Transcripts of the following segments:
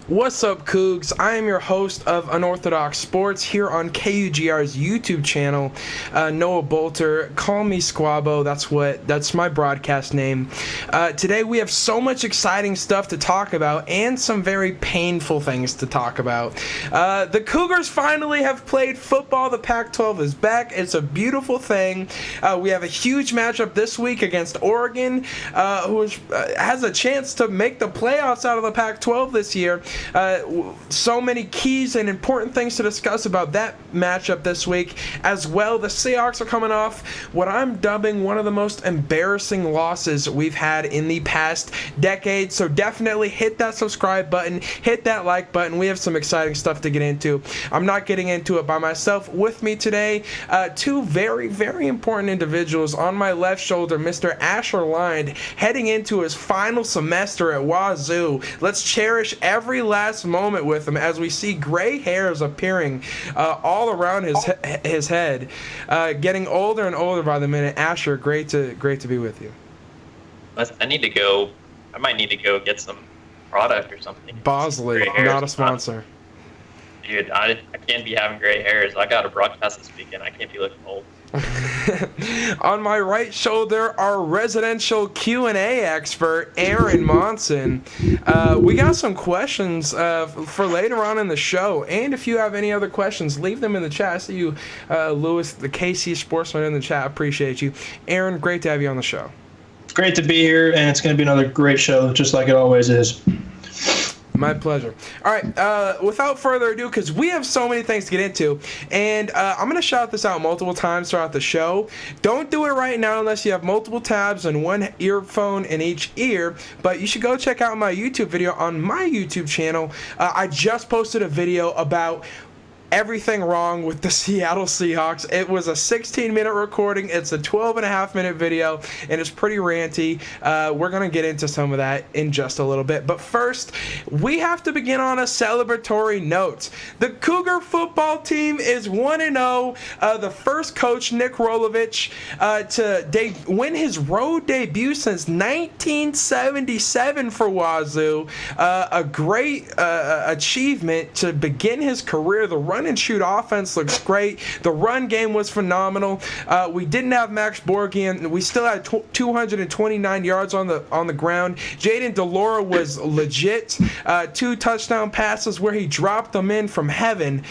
What's up, Cougs? I am your host of Unorthodox Sports here on KUGR's YouTube channel. Noah Bolter, call me Squabo. That's my broadcast name. Today we have so much exciting stuff to talk about and some very painful things to talk about. The Cougars finally have played football. The Pac-12 is back. It's a beautiful thing. We have a huge matchup this week against Oregon, who has a chance to make the playoffs out of the Pac-12 this year. So many keys and important things to discuss about that matchup this week. As well, the Seahawks are coming off what I'm dubbing one of the most embarrassing losses we've had in the past decade. So definitely hit that subscribe button, hit that like button. We have some exciting stuff to get into. I'm not getting into it by myself. With me today, two very, very important individuals. On my left shoulder, Mr. Asher Lind, heading into his final semester at Wazoo. Let's cherish every last moment with him as we see gray hairs appearing all around his head, getting older and older by the minute. Asher, great to be with you. I might need to go get some product or something. Bosley, not a sponsor. Dude, I can't be having gray hairs. I got a broadcast this weekend. I can't be looking old. On my right shoulder, our residential Q&A expert, Aaron Monson. We got some questions for later on in the show, and if you have any other questions, leave them in the chat. I see you, Lewis, the KC Sportsman in the chat. Appreciate you. Aaron, great to have you on the show. It's great to be here, and it's going to be another great show, just like it always is. My pleasure. All right, without further ado, because we have so many things to get into, and I'm going to shout this out multiple times throughout the show. Don't do it right now unless you have multiple tabs and one earphone in each ear, but you should go check out my YouTube video on my YouTube channel. I just posted a video about everything wrong with the Seattle Seahawks. It was a 16-minute recording. It's a 12-and-a-half-minute video, and it's pretty ranty. We're going to get into some of that in just a little bit. But first, we have to begin on a celebratory note. The Cougar football team is 1-0. The first coach, Nick Rolovich, to win his road debut since 1977 for Wazoo. A great achievement to begin his career. The run and shoot offense looks great. The run game was phenomenal. We didn't have Max Borgian. We still had 229 yards on the ground. Jaden DeLora was legit. 2 touchdown passes where he dropped them in from heaven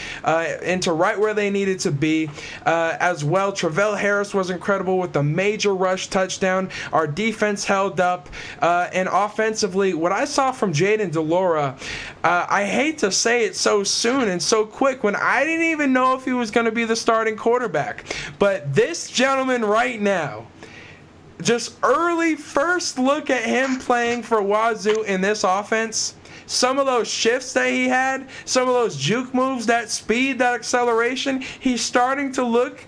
into right where they needed to be. As well, Travell Harris was incredible with the major rush touchdown. Our defense held up. And offensively, what I saw from Jaden DeLora, I hate to say it so soon and so quick when I didn't even know if he was going to be the starting quarterback. But this gentleman right now, just early first look at him playing for Wazoo in this offense, some of those shifts that he had, some of those juke moves, that speed, that acceleration, he's starting to look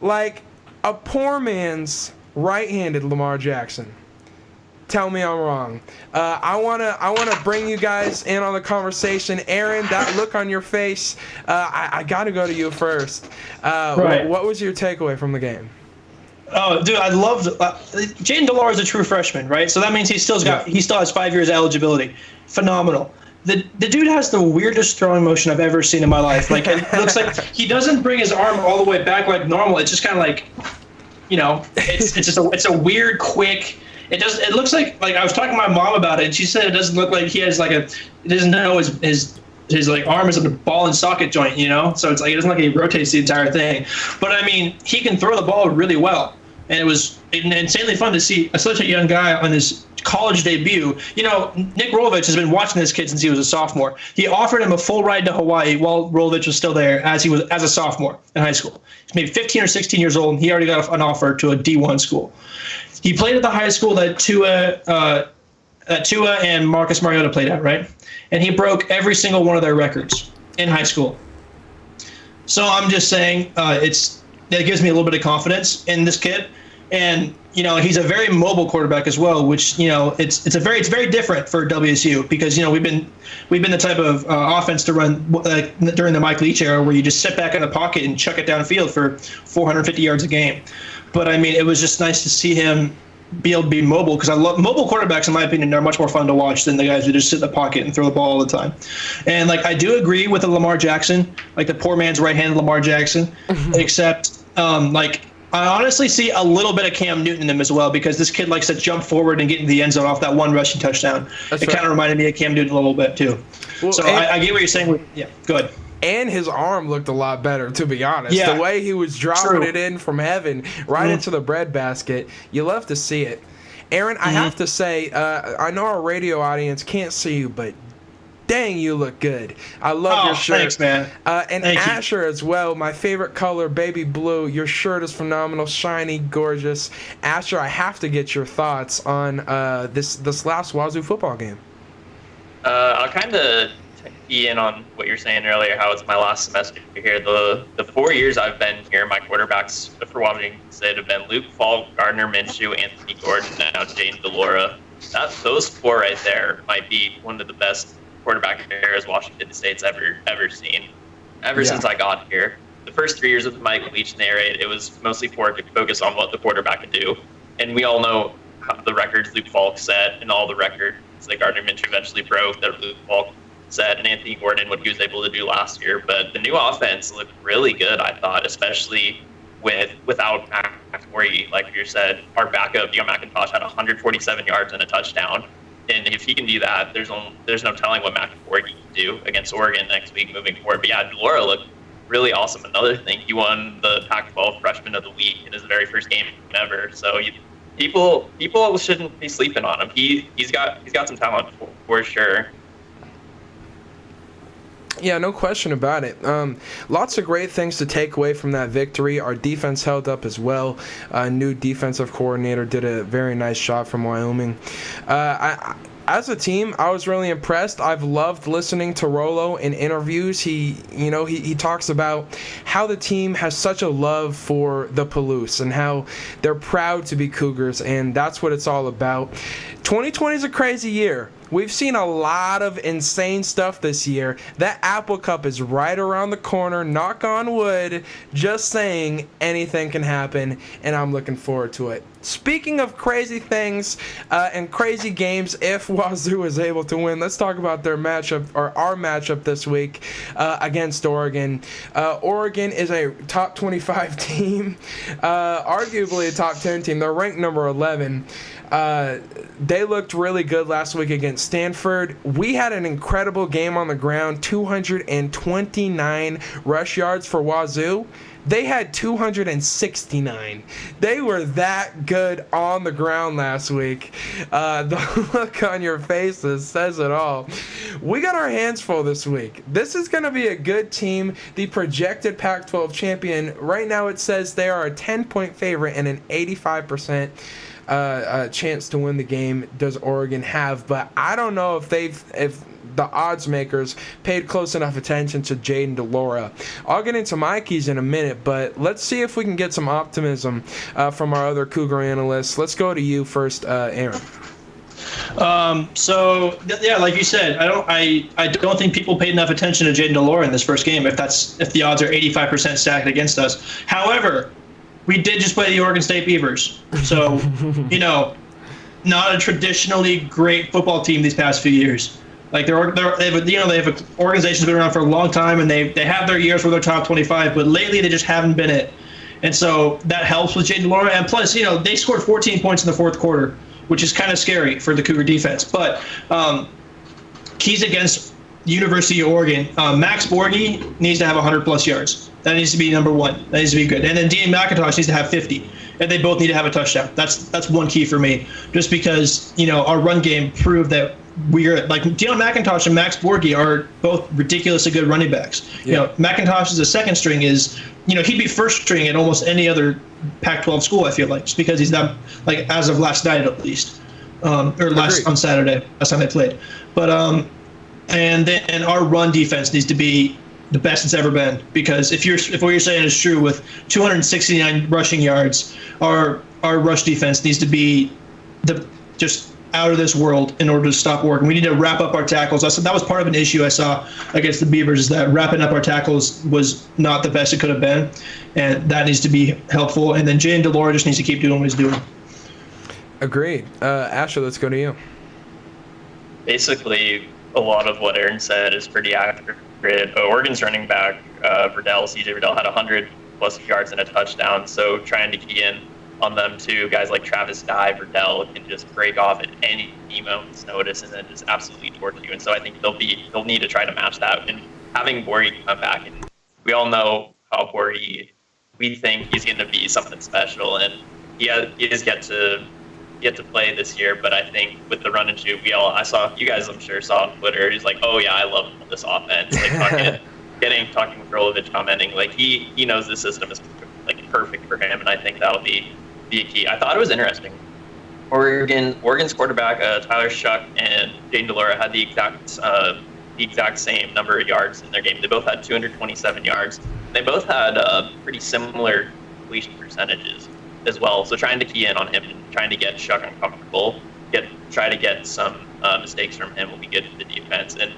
like a poor man's right-handed Lamar Jackson. Tell me I'm wrong. I wanna bring you guys in on the conversation. Aaron, that look on your face, I gotta go to you first. Right. What was your takeaway from the game? Oh, dude, I loved Jaden DeLora is a true freshman, right? So that means he still has 5 years eligibility. Phenomenal. The dude has the weirdest throwing motion I've ever seen in my life. Like, it looks like he doesn't bring his arm all the way back like normal. It's just kind of like, it's a weird, quick. It looks like I was talking to my mom about it, and she said it doesn't look like he has it doesn't know his like arm is a ball and socket joint, so it's like it doesn't look like he rotates the entire thing. But I mean, he can throw the ball really well, and it was insanely fun to see such a young guy on his college debut. Nick Rolovich has been watching this kid since he was a sophomore. He offered him a full ride to Hawaii while Rolovich was still there as a sophomore in high school. He's maybe 15 or 16 years old, and he already got an offer to a D1 school. He played at the high school that Tua and Marcus Mariota played at, right? And he broke every single one of their records in high school. So I'm just saying that gives me a little bit of confidence in this kid. And he's a very mobile quarterback as well, which it's very different for WSU because we've been the type of offense to run during the Mike Leach era where you just sit back in the pocket and chuck it downfield for 450 yards a game. But I mean, it was just nice to see him be able to be mobile, because I love mobile quarterbacks. In my opinion, are much more fun to watch than the guys who just sit in the pocket and throw the ball all the time. And like I do agree with the Lamar Jackson, like the poor man's right-handed Lamar Jackson, except like I honestly see a little bit of Cam Newton in him as well, because this kid likes to jump forward and get into the end zone off that one rushing touchdown. It kind of reminded me of Cam Newton a little bit too. Well, so I get what you're saying. Yeah, go ahead. And his arm looked a lot better, to be honest. Yeah, the way he was dropping it in from heaven right into the breadbasket, you love to see it. Aaron, I have to say, I know our radio audience can't see you, but dang, you look good. I love your shirt. Thanks, man. And Thank Asher you. as well. My favorite color, baby blue. Your shirt is phenomenal, shiny, gorgeous. Asher, I have to get your thoughts on this last Wazoo football game. I'll kind of key in on what you're saying earlier, how it's my last semester here. The 4 years I've been here, my quarterbacks for Washington State have been Luke Falk, Gardner Minshew, Anthony Gordon, now Jane DeLora. Those four right there might be one of the best quarterback eras Washington State's ever seen. Since I got here. The first 3 years with Mike Leach in the air raid, it was mostly focused on what the quarterback could do. And we all know how the records Luke Falk set and all the records that Gardner Minshew eventually broke that Luke Falk set, and Anthony Gordon, what he was able to do last year. But the new offense looked really good, I thought, especially without McAvoy. Like you said, our backup, Dion McIntosh, had 147 yards and a touchdown. And if he can do that, there's no telling what McAvoy can do against Oregon next week moving forward. But yeah, DeLora looked really awesome. Another thing, he won the Pac-12 Freshman of the Week in his very first game ever. So people shouldn't be sleeping on him. He's got some talent for sure. Yeah, no question about it. Lots of great things to take away from that victory. Our defense held up as well. New defensive coordinator did a very nice job from Wyoming. As a team, I was really impressed. I've loved listening to Rolo in interviews. He talks about how the team has such a love for the Palouse and how they're proud to be Cougars, and that's what it's all about. 2020 is a crazy year. We've seen a lot of insane stuff this year. That Apple Cup is right around the corner. Knock on wood. Just saying, anything can happen, and I'm looking forward to it. Speaking of crazy things and crazy games, if Wazoo is able to win, let's talk about their matchup, or our matchup this week against Oregon. Oregon is a top 25 team, arguably a top 10 team. They're ranked number 11. They looked really good last week against Stanford. We had an incredible game on the ground, 229 rush yards for Wazoo. They had 269. They were that good on the ground last week. The look on your faces says it all. We got our hands full this week. This is going to be a good team. The projected Pac-12 champion, right now it says they are a 10-point favorite and an 85% chance to win the game does Oregon have, but I don't know if the odds makers paid close enough attention to Jaden DeLora. I'll get into my keys in a minute, but let's see if we can get some optimism from our other Cougar analysts. Let's go to you first, Aaron. So yeah, like you said, I don't think people paid enough attention to Jaden DeLora in this first game. If the odds are 85% stacked against us. However, we did just play the Oregon State Beavers, so not a traditionally great football team these past few years. Like they have an organization that's been around for a long time, and they have their years where they're top 25, but lately they just haven't been it. And so that helps with Jaden DeLora. And plus, they scored 14 points in the fourth quarter, which is kind of scary for the Cougar defense. But keys against University of Oregon, Max Borghi needs to have 100-plus yards. That needs to be number one. That needs to be good. And then Dion McIntosh needs to have 50. And they both need to have a touchdown. That's one key for me. Just because, our run game proved that we're like Dion McIntosh and Max Borghi are both ridiculously good running backs. Yeah. McIntosh is a second string he'd be first string at almost any other Pac-12 school, I feel like, just because he's not, like, as of last night at least. On Saturday, last time they played. But and our run defense needs to be the best it's ever been, because if what you're saying is true, with 269 rushing yards, our rush defense needs to be just out of this world in order to stop Oregon. We need to wrap up our tackles. That was part of an issue I saw against the Beavers, is that wrapping up our tackles was not the best it could have been, and that needs to be helpful. And then Jaden DeLora just needs to keep doing what he's doing. Agreed. Asher, let's go to you. Basically, a lot of what Aaron said is pretty accurate. Oregon's running back, CJ Verdell, had 100+ yards and a touchdown, so trying to key in on them too. Guys like Travis Dye, Verdell can just break off at any moment's notice and then just absolutely torch you. And so I think they'll need to try to match that. And having Borghi come back, and we all know how Borghi, we think he's going to be something special, and he is yet to play this year. But I think with the run and shoot, I saw, you guys I'm sure saw on Twitter, he's like, oh yeah, I love this offense. Like talking with Rolovich, commenting like he knows the system is like perfect for him, and I think that'll be a key. I thought it was interesting. Oregon's quarterback Tyler Shuck and Jaden DeLora had the exact same number of yards in their game. They both had 227 yards. They both had pretty similar completion percentages as well. So trying to key in on him and trying to get Shuck uncomfortable, try to get some mistakes from him will be good for the defense. And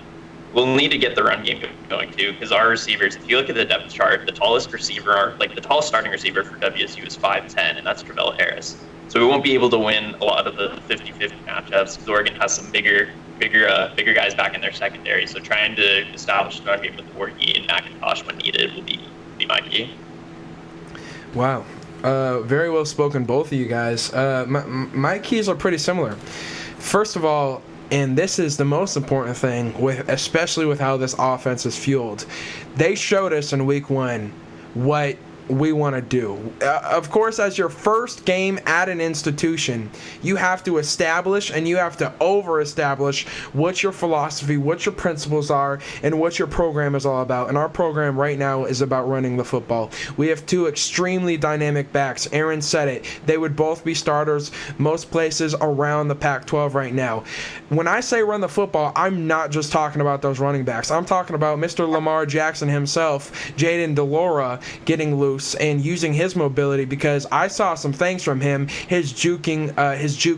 we'll need to get the run game going too, because our receivers, if you look at the depth chart, the tallest starting receiver for WSU is 5'10", and that's Travell Harris. So we won't be able to win a lot of the 50-50 matchups because Oregon has some bigger guys back in their secondary. So trying to establish the run game with Borghi and McIntosh when needed will be my key. Wow. Very well spoken, both of you guys. My keys are pretty similar. First of all, and this is the most important thing, especially with how this offense is fueled, they showed us in week 1 what we want to do. Of course, as your first game at an institution, you have to establish and you have to over-establish what your philosophy, what your principles are, and what your program is all about. And our program right now is about running the football. We have 2 extremely dynamic backs. Aaron said it. They would both be starters most places around the Pac-12 right now. When I say run the football, I'm not just talking about those running backs. I'm talking about Mr. Lamar Jackson himself, Jaden DeLora, getting loose and using his mobility, because I saw some things from him, his juke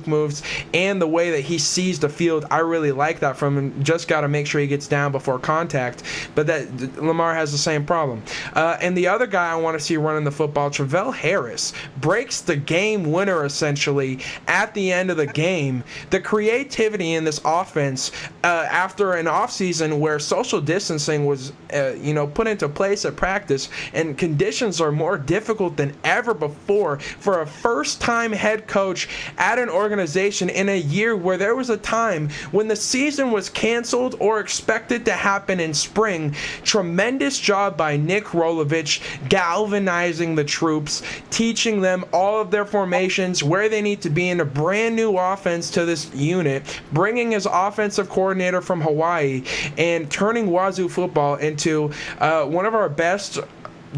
moves, and the way that he sees the field. I really like that from him. Just got to make sure he gets down before contact, but that Lamar has the same problem. And the other guy I want to see running the football, Travell Harris, breaks the game winner essentially at the end of the game. The creativity in this offense after an offseason where social distancing was put into place at practice and conditions are more difficult than ever before for a first-time head coach at an organization in a year where there was a time when the season was canceled or expected to happen in spring. Tremendous job by Nick Rolovich galvanizing the troops, teaching them all of their formations, where they need to be in a brand new offense to this unit, bringing his offensive coordinator from Hawaii, and turning Wazoo football into one of our best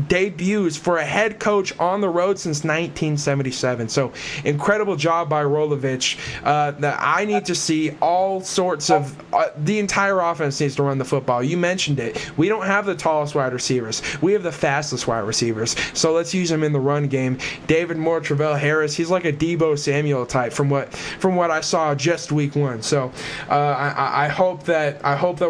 debuts for a head coach on the road since 1977. So incredible job by Rolovich. That I need to see all sorts of the entire offense needs to run the football. You mentioned it. We don't have the tallest wide receivers. We have the fastest wide receivers. So let's use them in the run game. David Moore, Travell Harris, he's like a Deebo Samuel type from what I saw just week 1. So I hope that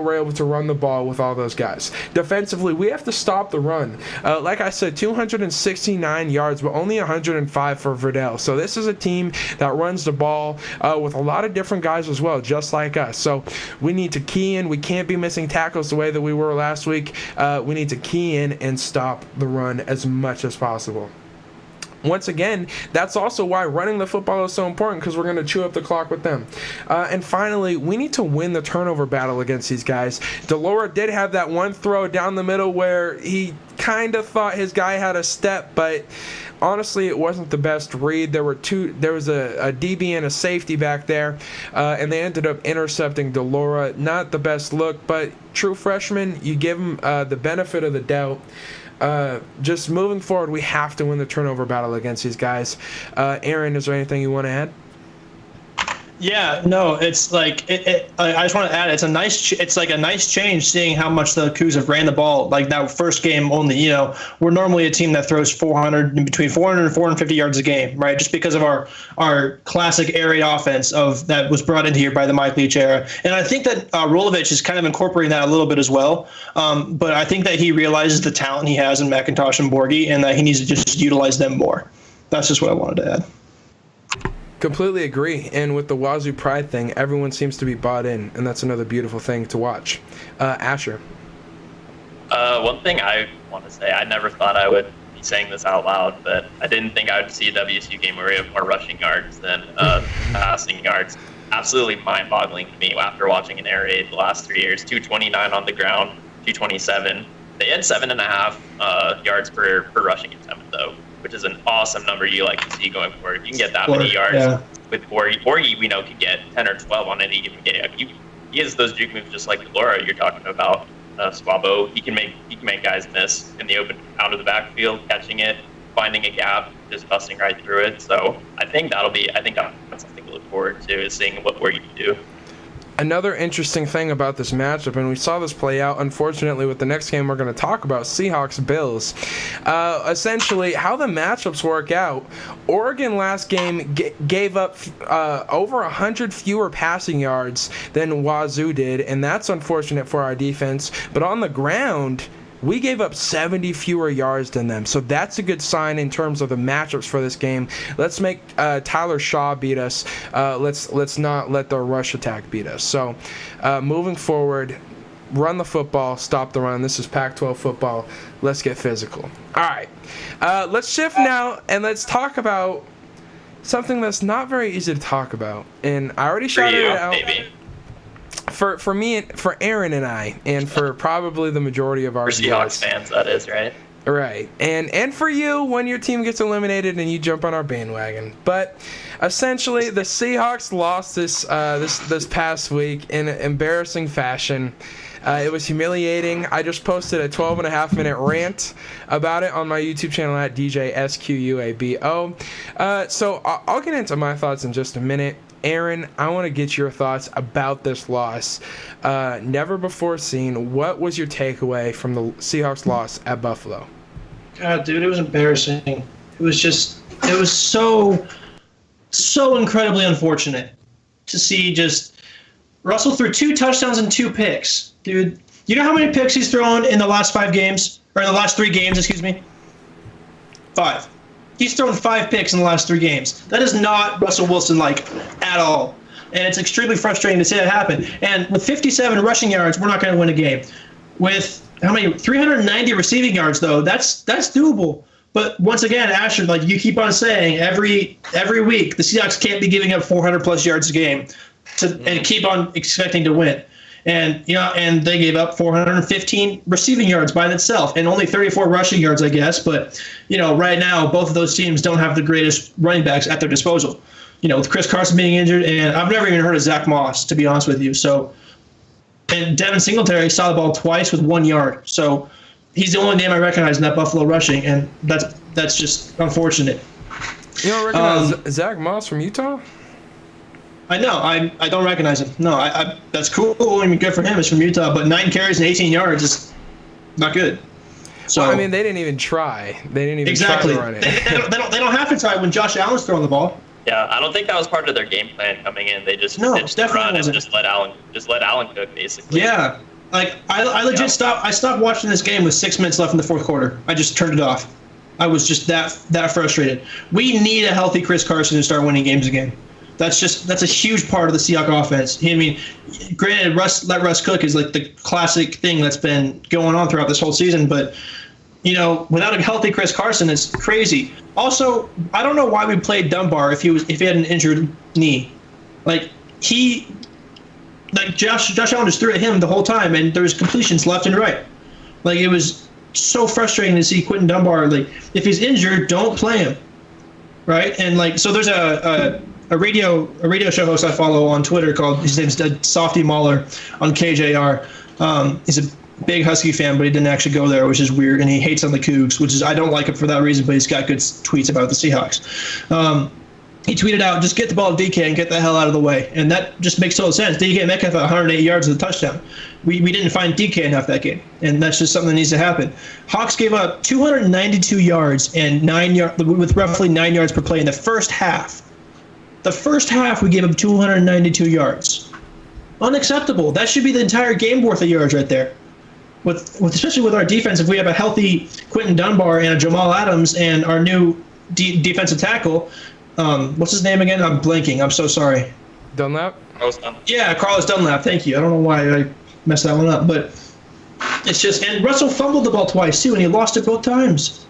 we're able to run the ball with all those guys. Defensively, we have to stop the run. Like I said, 269 yards, but only 105 for Verdell. So this is a team that runs the ball with a lot of different guys as well, just like us. So we need to key in. We can't be missing tackles the way that we were last week. We need to key in and stop the run as much as possible. Once again, that's also why running the football is so important, because we're going to chew up the clock with them. And finally, we need to win the turnover battle against these guys. DeLora did have that one throw down the middle where he kind of thought his guy had a step, but honestly, it wasn't the best read. There was a DB and a safety back there, and they ended up intercepting DeLora. Not the best look, but true freshman, you give him the benefit of the doubt. Just moving forward, we have to win the turnover battle against these guys. Aaron, is there anything you want to add? Yeah, no, it's like I just want to add, it's like a nice change seeing how much the Cougs have ran the ball. Like that first game only, we're normally a team that throws between 400 and 450 yards a game, right? Just because of our classic air raid offense that was brought into here by the Mike Leach era. And I think that Rolovich is kind of incorporating that a little bit as well. But I think that he realizes the talent he has in McIntosh and Borghi, and that he needs to just utilize them more. That's just what I wanted to add. Completely agree. And with the Wazoo Pride thing, everyone seems to be bought in, and that's another beautiful thing to watch. Asher. One thing I want to say, I never thought I would be saying this out loud, but I didn't think I would see a WSU game where we have more rushing yards than passing yards. Absolutely mind-boggling to me after watching an air raid the last 3 years. 229 on the ground, 227. They had 7.5 yards per rushing attempt, though, which is an awesome number you like to see going forward. You can get that many yards with Borgie, we know, could get 10 or 12 on any given game. He has those juke moves just like Laura you're talking about. Swabo, he can make guys miss in the open, out of the backfield, catching it, finding a gap, just busting right through it. So I think that's something to look forward to, is seeing what you can do. Another interesting thing about this matchup, and we saw this play out, unfortunately, with the next game we're going to talk about, Seahawks-Bills. Essentially, how the matchups work out, Oregon last game gave up over 100 fewer passing yards than Wazoo did, and that's unfortunate for our defense. But on the ground, we gave up 70 fewer yards than them, so that's a good sign in terms of the matchups for this game. Let's make Tyler Shaw beat us. Let's not let the rush attack beat us. So moving forward, run the football, stop the run. This is Pac-12 football. Let's get physical. All right, let's shift now and let's talk about something that's not very easy to talk about. And I already shouted it out. Maybe. For me, for Aaron and I, and for probably the majority of our Seahawks fans, that is, right? Right. And for you, when your team gets eliminated and you jump on our bandwagon. But essentially, the Seahawks lost this past week in an embarrassing fashion. It was humiliating. I just posted a 12.5-minute rant about it on my YouTube channel at DJSQUABO. So I'll get into my thoughts in just a minute. Aaron, I want to get your thoughts about this loss. Never before seen. What was your takeaway from the Seahawks loss at Buffalo? God, dude, it was embarrassing. It was so incredibly unfortunate to see just Russell threw 2 touchdowns and 2 picks. Dude, you know how many picks he's thrown in the last 5 games? Or in the last 3 games, excuse me? 5. He's thrown 5 picks in the last 3 games. That is not Russell Wilson-like at all. And it's extremely frustrating to see that happen. And with 57 rushing yards, we're not going to win a game. With how many? 390 receiving yards, though. That's doable. But once again, Asher, like you keep on saying, every week the Seahawks can't be giving up 400-plus yards a game and keep on expecting to win. And and they gave up 415 receiving yards by itself, and only 34 rushing yards, I guess. But right now, both of those teams don't have the greatest running backs at their disposal. With Chris Carson being injured, and I've never even heard of Zach Moss, to be honest with you. So, and Devin Singletary saw the ball twice with 1 yard. So, he's the only name I recognize in that Buffalo rushing, and that's just unfortunate. You don't recognize Zach Moss from Utah? I know. I don't recognize him. No, I that's cool. I mean, good for him. It's from Utah, but 9 carries and 18 yards is not good. So well, I mean, they didn't even try. They didn't even try to run it. They don't have to try when Josh Allen's throwing the ball. Yeah, I don't think that was part of their game plan coming in. They just No, ditched the definitely run and wasn't. just let Allen cook, basically. Yeah, like I legit stopped watching this game with 6 minutes left in the fourth quarter. I just turned it off. I was just that frustrated. We need a healthy Chris Carson to start winning games again. That's a huge part of the Seahawks offense. I mean, granted, let Russ cook is like the classic thing that's been going on throughout this whole season, but without a healthy Chris Carson, it's crazy. Also, I don't know why we played Dunbar if he had an injured knee. Josh Allen just threw at him the whole time, and there was completions left and right. It was so frustrating to see Quentin Dunbar. If he's injured, don't play him, right? And so there's a radio show host I follow on Twitter called, his name's Softy Mahler on KJR. He's a big Husky fan, but he didn't actually go there, which is weird, and he hates on the Cougs, which is, I don't like him for that reason, but he's got good tweets about the Seahawks. He tweeted out, just get the ball to DK and get the hell out of the way. And that just makes total sense. DK Metcalf had 108 yards with a touchdown. We didn't find DK enough that game, and that's just something that needs to happen. Hawks gave up 292 yards and with roughly 9 yards per play in the first half. The first half, we gave up 292 yards. Unacceptable. That should be the entire game worth of yards right there. Especially with our defense, if we have a healthy Quentin Dunbar and a Jamal Adams and our new defensive tackle, what's his name again? I'm blanking. I'm so sorry. Dunlap? Yeah, Carlos Dunlap. Thank you. I don't know why I messed that one up, but it's just, and Russell fumbled the ball twice too, and he lost it both times.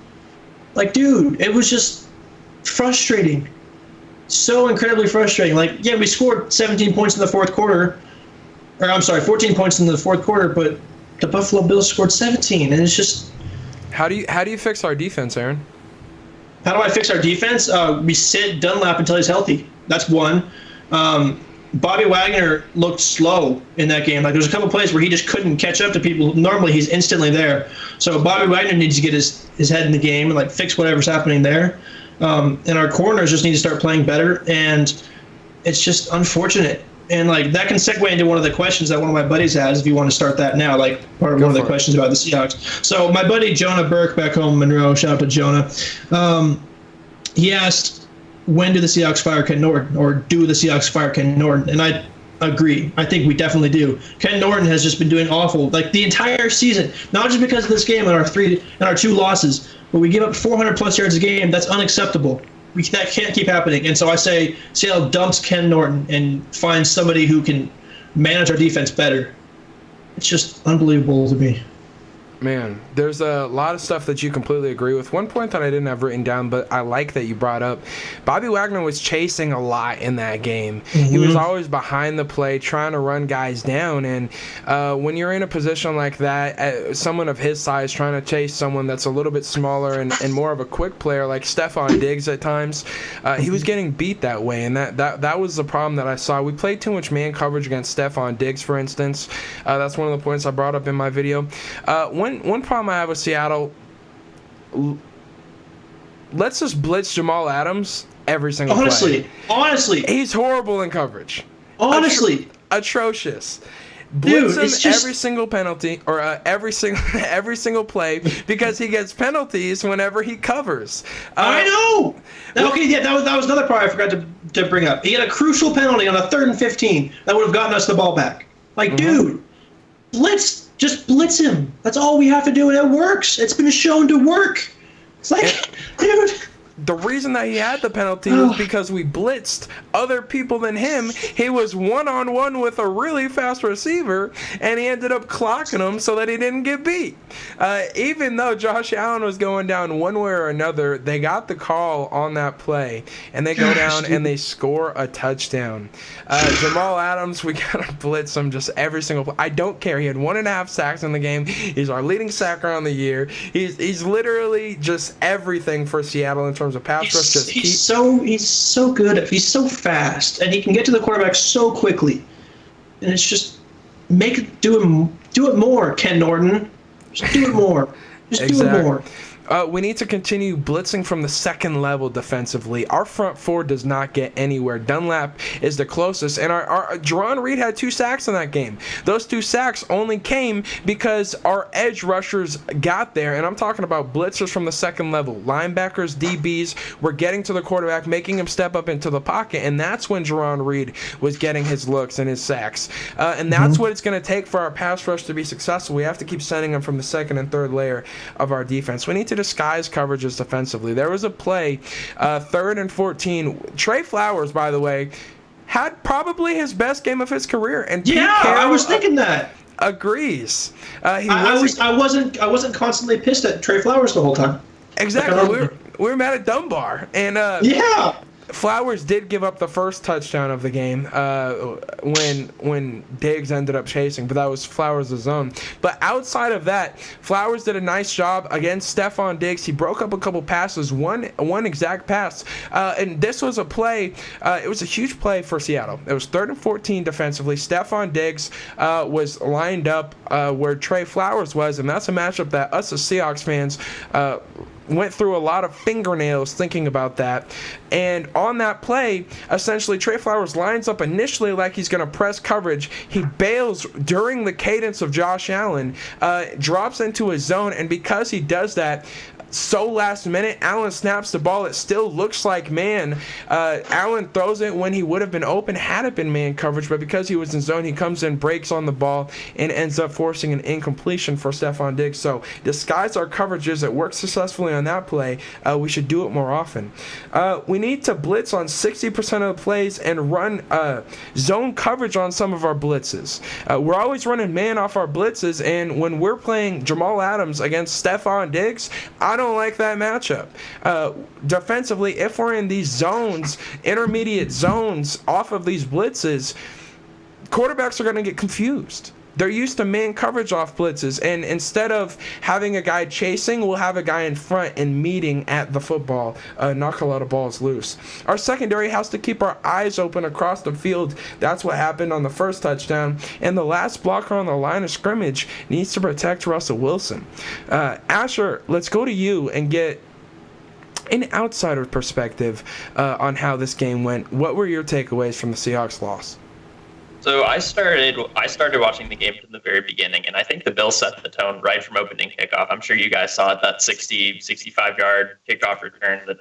Like, dude, it was just frustrating. So incredibly frustrating. Like, yeah, we scored 17 points in the fourth quarter. Or, I'm sorry, 14 points in the fourth quarter, but the Buffalo Bills scored 17, and it's just... How do you fix our defense, Aaron? How do I fix our defense? We sit Dunlap until he's healthy. That's one. Bobby Wagner looked slow in that game. Like, there's a couple plays where he just couldn't catch up to people. Normally, he's instantly there. So Bobby Wagner needs to get his head in the game and, like, fix whatever's happening there. And our corners just need to start playing better. And it's just unfortunate. And, like, that can segue into one of the questions that one of my buddies has, if you want to start that now, like, part of one of the questions about the Seahawks. So my buddy Jonah Burke back home in Monroe, shout out to Jonah, he asked, when do the Seahawks fire Ken Norton, or do the Seahawks fire Ken Norton? And I agree. I think we definitely do. Ken Norton has just been doing awful, like, the entire season, not just because of this game and our two losses, but we give up 400-plus yards a game. That's unacceptable. That can't keep happening. And so I say Seattle dumps Ken Norton and finds somebody who can manage our defense better. It's just unbelievable to me. Man, there's a lot of stuff that you completely agree with. One point that I didn't have written down, but I like that you brought up, Bobby Wagner was chasing a lot in that game. He was always behind the play, trying to run guys down. And when you're in a position like that, someone of his size trying to chase someone that's a little bit smaller and more of a quick player like Stephon Diggs at times, he was getting beat that way. And that was the problem that I saw. We played too much man coverage against Stephon Diggs, for instance. That's one of the points I brought up in my video. One problem I have with Seattle, let's just blitz Jamal Adams every single play. Honestly. He's horrible in coverage. Honestly. Atrocious. Blitz Dude, him every single penalty, or every single play, because he gets penalties whenever he covers. I know. Okay, yeah, that was another part I forgot to bring up. He had a crucial penalty on a 3rd and 15 that would have gotten us the ball back. Like, dude, just blitz him. That's all we have to do, and it works. It's been shown to work. It's like, dude. The reason that he had the penalty was because we blitzed other people than him. He was one-on-one with a really fast receiver, and he ended up clocking him so that he didn't get beat. Even though Josh Allen was going down one way or another, they got the call on that play, and they go down and they score a touchdown. Jamal Adams, we got to blitz him just every single play. I don't care. He had 1.5 sacks in the game. He's our leading sacker on the year. He's literally just everything for Seattle in terms of pass rush. He's so good. He's so fast, and he can get to the quarterback so quickly. And it's just do it more, Ken Norton. Just do it more. Do it more. We need to continue blitzing from the second level defensively. Our front four does not get anywhere. Dunlap is the closest, and our Jerron Reed had 2 sacks in that game. Those 2 sacks only came because our edge rushers got there, and I'm talking about blitzers from the second level. Linebackers, DBs were getting to the quarterback, making him step up into the pocket, and that's when Jerron Reed was getting his looks and his sacks. And that's what it's going to take for our pass rush to be successful. We have to keep sending them from the second and third layer of our defense. We need to disguise coverages defensively. There was a play, 3rd and 14. Trey Flowers, by the way, had probably his best game of his career, and I was thinking that. Agrees. I wasn't constantly pissed at Trey Flowers the whole time. Exactly. We were mad at Dunbar, and Flowers did give up the first touchdown of the game when Diggs ended up chasing, but that was Flowers' zone. But outside of that, Flowers did a nice job against Stephon Diggs. He broke up a couple passes, one exact pass, and this was a play. It was a huge play for Seattle. It was 3rd and 14 defensively. Stephon Diggs was lined up where Trey Flowers was, and that's a matchup that us as Seahawks fans went through a lot of fingernails thinking about that. And on that play, essentially Trey Flowers lines up initially like he's going to press coverage. He bails during the cadence of Josh Allen, drops into his zone, and because he does that, so last minute. Allen snaps the ball. It still looks like man. Allen throws it when he would have been open had it been man coverage, but because he was in zone, he comes in, breaks on the ball, and ends up forcing an incompletion for Stephon Diggs. So disguise our coverages. It worked successfully on that play. We should do it more often. We need to blitz on 60% of the plays and run zone coverage on some of our blitzes. We're always running man off our blitzes, and when we're playing Jamal Adams against Stephon Diggs, I don't like that matchup. Defensively, if we're in these zones, intermediate zones off of these blitzes, quarterbacks are going to get confused. They're used to man coverage off blitzes, and instead of having a guy chasing, we'll have a guy in front and meeting at the football, knock a lot of balls loose. Our secondary has to keep our eyes open across the field. That's what happened on the first touchdown, and the last blocker on the line of scrimmage needs to protect Russell Wilson. Asher, let's go to you and get an outsider perspective on how this game went. What were your takeaways from the Seahawks loss? So I started watching the game from the very beginning, and I think the Bills set the tone right from opening kickoff. I'm sure you guys saw it, that 65-yard kickoff return that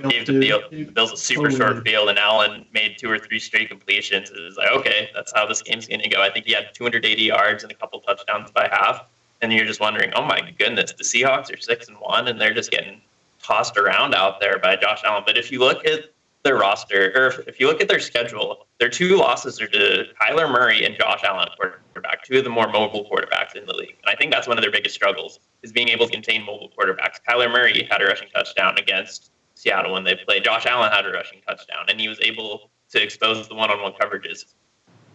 gave the Bills a super short field, and Allen made 2 or 3 straight completions. It was like, okay, that's how this game's going to go. I think he had 280 yards and a couple touchdowns by half, and you're just wondering, oh my goodness, the Seahawks are 6-1, and they're just getting tossed around out there by Josh Allen. But if you look at their roster, or if you look at their schedule, their 2 losses are to Kyler Murray and Josh Allen, quarterback, 2 of the more mobile quarterbacks in the league. And I think that's one of their biggest struggles, is being able to contain mobile quarterbacks. Kyler Murray had a rushing touchdown against Seattle when they played. Josh Allen had a rushing touchdown, and he was able to expose the one-on-one coverages.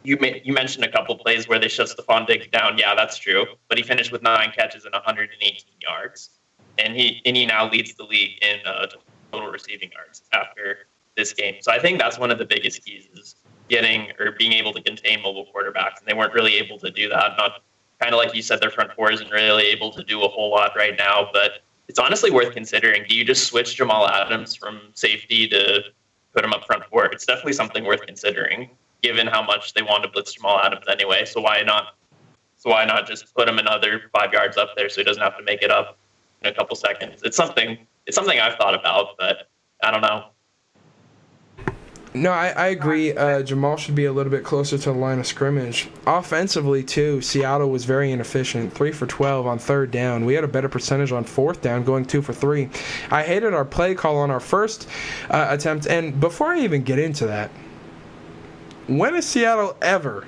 You mentioned a couple plays where they shut Stephon Diggs down. Yeah, that's true. But he finished with 9 catches and 118 yards. And he now leads the league in total receiving yards after this game. So I think that's one of the biggest keys, is being able to contain mobile quarterbacks, and they weren't really able to do that. Not kind of like you said, their front four isn't really able to do a whole lot right now, but it's honestly worth considering. Do you just switch Jamal Adams from safety to put him up front four? It's definitely something worth considering, given how much they want to blitz Jamal Adams anyway. So why not just put him another 5 yards up there so he doesn't have to make it up in a couple seconds? It's something I've thought about, but I don't know. No, I agree. Jamal should be a little bit closer to the line of scrimmage. Offensively, too, Seattle was very inefficient. 3 for 12 on 3rd down. We had a better percentage on 4th down, going 2 for 3. I hated our play call on our first attempt. And before I even get into that, when is Seattle ever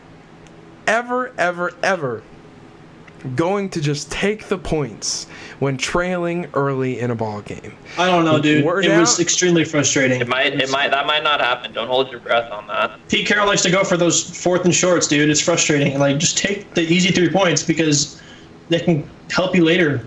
going to just take the points when trailing early in a ball game? I don't know, dude. It was extremely frustrating. That might not happen. Don't hold your breath on that. Pete Carroll likes to go for those 4th and shorts, dude. It's frustrating. Like, just take the easy 3 points because they can help you later.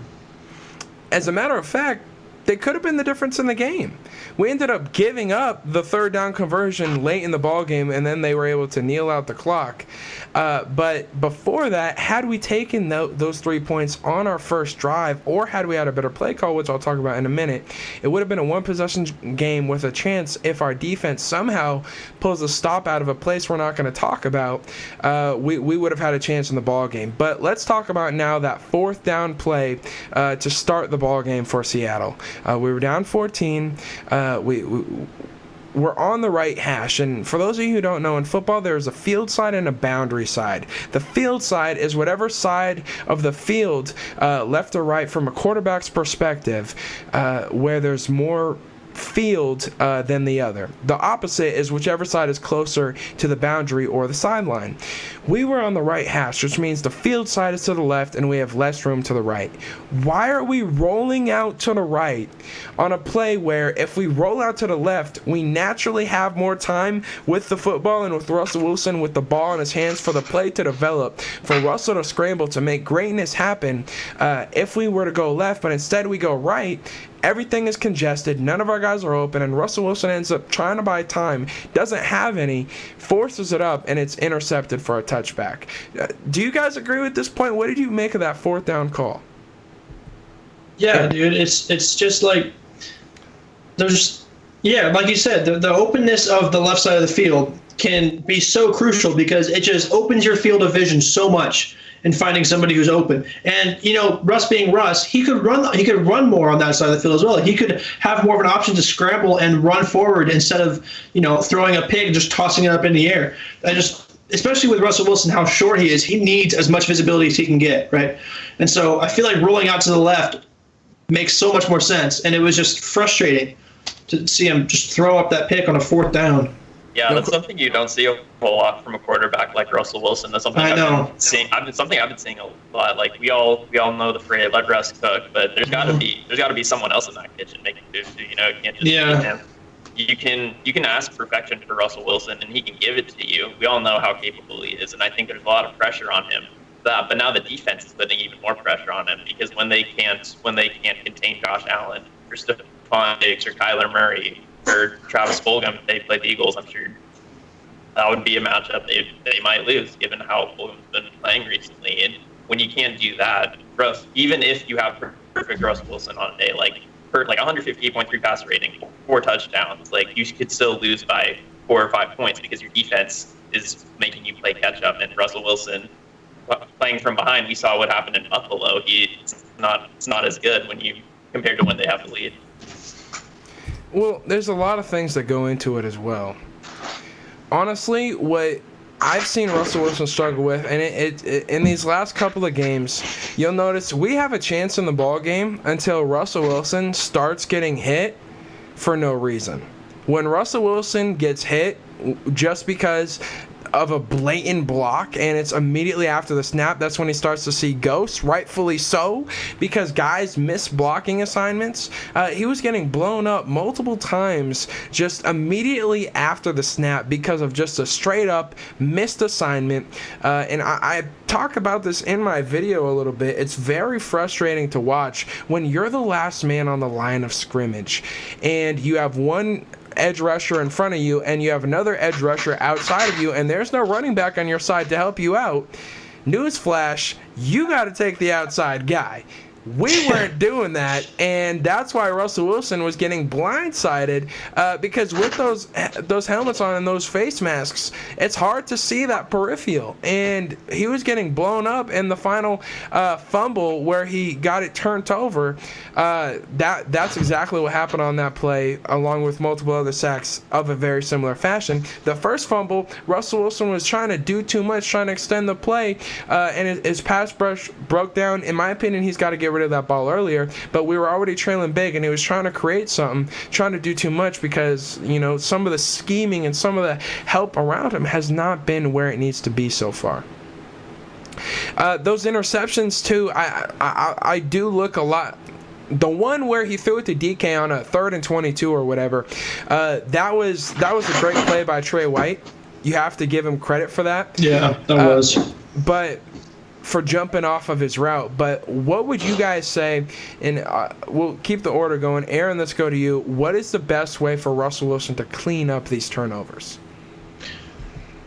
As a matter of fact, they could have been the difference in the game. We ended up giving up the 3rd down conversion late in the ball game, and then they were able to kneel out the clock. But before that, had we taken those 3 points on our first drive, or had we had a better play call, which I'll talk about in a minute, it would have been a 1-possession game with a chance, if our defense somehow pulls a stop out of a place we're not going to talk about, we would have had a chance in the ball game. But let's talk about now that 4th down play to start the ball game for Seattle. We were down 14. We're on the right hash, and for those of you who don't know, in football there's a field side and a boundary side. The field side is whatever side of the field, left or right, from a quarterback's perspective, where there's more field than the other. The opposite is whichever side is closer to the boundary or the sideline. We were on the right hash, which means the field side is to the left and we have less room to the right. Why are we rolling out to the right on a play where if we roll out to the left, we naturally have more time with the football and with Russell Wilson with the ball in his hands for the play to develop, for Russell to scramble to make greatness happen if we were to go left, but instead we go right? Everything is congested, none of our guys are open, and Russell Wilson ends up trying to buy time, doesn't have any, forces it up, and it's intercepted for a touchback. Do you guys agree with this point? What did you make of that 4th down call? Yeah, dude, it's just like, like you said, the openness of the left side of the field can be so crucial because it just opens your field of vision so much. and finding somebody who's open. And Russ being Russ, he could run more on that side of the field as well. He could have more of an option to scramble and run forward instead of throwing a pick and just tossing it up in the air. Especially with Russell Wilson, how short he is, he needs as much visibility as he can get, right? And so I feel like rolling out to the left makes so much more sense. And it was just frustrating to see him just throw up that pick on a 4th down. Yeah, that's something you don't see a whole lot from a quarterback like Russell Wilson. That's something I've been seeing a lot. Like we all know the phrase "let Russ cook," but there's got to be someone else in that kitchen making food. You can't just be him. You can ask perfection for Russell Wilson, and he can give it to you. We all know how capable he is, and I think there's a lot of pressure on him. But now the defense is putting even more pressure on him because when they can't contain Josh Allen or Stephon Diggs or Kyler Murray or Travis Fulgham, if they play the Eagles, I'm sure that would be a matchup they might lose, given how Fulgham's been playing recently. And when you can't do that, even if you have perfect Russell Wilson on a day like 158.3 passer rating, 4 touchdowns, like you could still lose by 4 or 5 points because your defense is making you play catch up. And Russell Wilson playing from behind, we saw what happened in Buffalo. It's not as good when you compared to when they have the lead. Well, there's a lot of things that go into it as well. Honestly, what I've seen Russell Wilson struggle with, and in these last couple of games, you'll notice we have a chance in the ball game until Russell Wilson starts getting hit for no reason. When Russell Wilson gets hit just because of a blatant block and it's immediately after the snap, that's when he starts to see ghosts, rightfully so, because guys miss blocking assignments. He was getting blown up multiple times just immediately after the snap because of just a straight up missed assignment. And I talk about this in my video a little bit. It's very frustrating to watch when you're the last man on the line of scrimmage and you have one edge rusher in front of you and you have another edge rusher outside of you and there's no running back on your side to help you out. Newsflash, you got to take the outside guy. We weren't doing that, and that's why Russell Wilson was getting blindsided because with those helmets on and those face masks, it's hard to see that peripheral. And he was getting blown up in the final fumble where he got it turned over. That's exactly what happened on that play, along with multiple other sacks of a very similar fashion. The first fumble, Russell Wilson was trying to do too much, trying to extend the play, and his pass brush broke down. In my opinion, he's got to get rid of that ball earlier, but we were already trailing big and he was trying to create something, trying to do too much because some of the scheming and some of the help around him has not been where it needs to be so far. Those interceptions too, I do look a lot. The one where he threw it to DK on a 3rd and 22 or whatever, that was a great play by Trey White. You have to give him credit for that. Yeah, that was. But for jumping off of his route. But what would you guys say, and we'll keep the order going. Aaron, let's go to you. What is the best way for Russell Wilson to clean up these turnovers?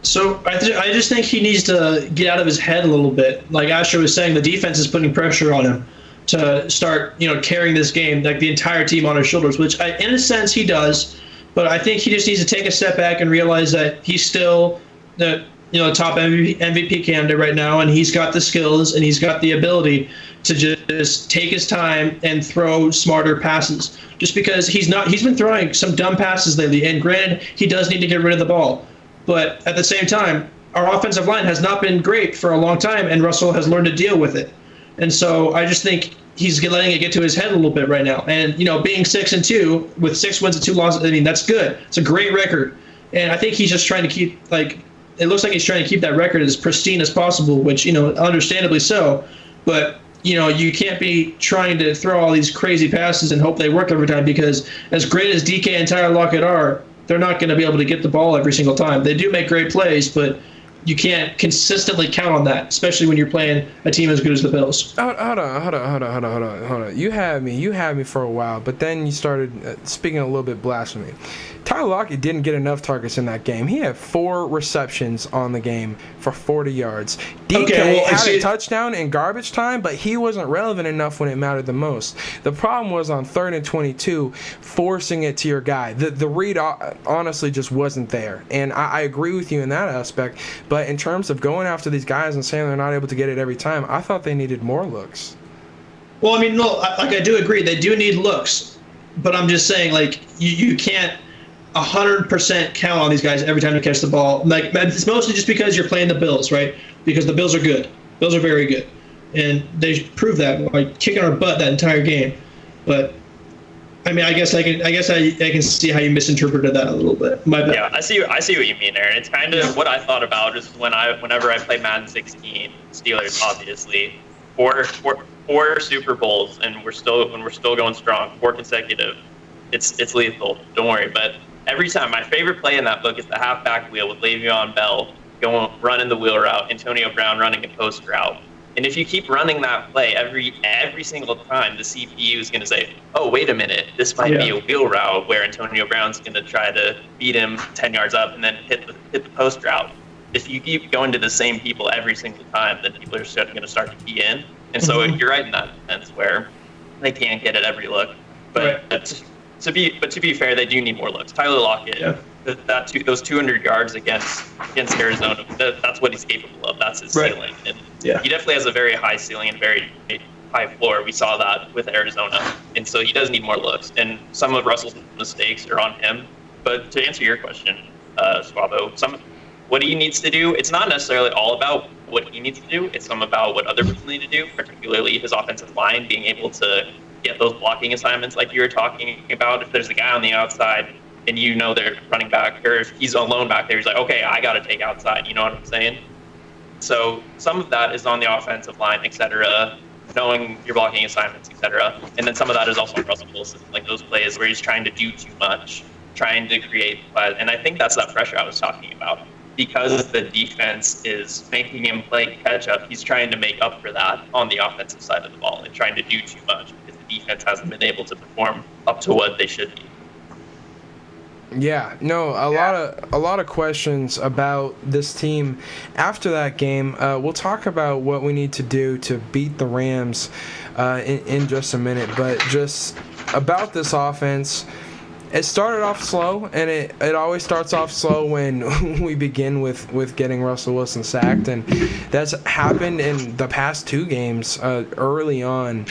So I just think he needs to get out of his head a little bit. Like Asher was saying, the defense is putting pressure on him to start, carrying this game, like the entire team on his shoulders, which in a sense he does. But I think he just needs to take a step back and realize that he's still the top MVP candidate right now, and he's got the skills and he's got the ability to just take his time and throw smarter passes. Just because he's been throwing some dumb passes lately, and granted, he does need to get rid of the ball. But at the same time, our offensive line has not been great for a long time, and Russell has learned to deal with it. And so I just think he's letting it get to his head a little bit right now. And, being 6-2 with 6 wins and 2 losses, I mean, that's good. It's a great record. And I think he's just trying to keep, it looks like he's trying to keep that record as pristine as possible, which, understandably so. But, you can't be trying to throw all these crazy passes and hope they work every time, because as great as DK and Tyler Lockett are, they're not going to be able to get the ball every single time. They do make great plays, but you can't consistently count on that, especially when you're playing a team as good as the Bills. Hold on. You had me for a while, but then you started speaking a little bit blasphemy. Tyler Lockett didn't get enough targets in that game. He had 4 receptions on the game for 40 yards. DK had a touchdown in garbage time, but he wasn't relevant enough when it mattered the most. The problem was on 3rd and 22, forcing it to your guy. The read honestly just wasn't there, and I agree with you in that aspect. But in terms of going after these guys and saying they're not able to get it every time, I thought they needed more looks. Well, I mean, no, like I do agree, they do need looks, but I'm just saying, like, you can't 100% count on these guys every time they catch the ball. Like, it's mostly just because you're playing the Bills, right? Because the Bills are good. Bills are very good, and they prove that by kicking our butt that entire game. But I mean, I guess I can see how you misinterpreted that a little bit. My bad. Yeah, I see what you mean, Aaron. It's kind of what I thought about is whenever I play Madden 16, Steelers obviously four Super Bowls, and we're still going strong, 4 consecutive. It's lethal. Don't worry. But every time, my favorite play in that book is the halfback wheel with Le'Veon Bell running the wheel route, Antonio Brown running a post route. And if you keep running that play every single time, the CPU is going to say, oh, wait a minute, this might be a wheel route where Antonio Brown's going to try to beat him 10 yards up and then hit the post route. If you keep going to the same people every single time, then people are going to start to key in. And so you're right in that sense where they can't get at every look. But to be fair, they do need more looks. Tyler Lockett, those 200 yards against Arizona, that's what he's capable of. That's his ceiling. And he definitely has a very high ceiling and very high floor. We saw that with Arizona. And so he does need more looks. And some of Russell's mistakes are on him. But to answer your question, Swabo, what he needs to do, it's not necessarily all about what he needs to do. It's some about what other people need to do, particularly his offensive line, being able to get those blocking assignments like you were talking about. If there's a guy on the outside and you know they're running back, or if he's alone back there, he's like, okay, I got to take outside. You know what I'm saying? So some of that is on the offensive line, et cetera, knowing your blocking assignments, et cetera. And then some of that is also on Russell Wilson, like those plays where he's trying to do too much, trying to create. And I think that's that pressure I was talking about. Because the defense is making him play catch up, he's trying to make up for that on the offensive side of the ball and trying to do too much because the defense hasn't been able to perform up to what they should be. Yeah, no, a lot of questions about this team after that game. We'll talk about what we need to do to beat the Rams in just a minute, but just about this offense. It started off slow, and it always starts off slow when we begin with getting Russell Wilson sacked, and that's happened in the past 2 games early on.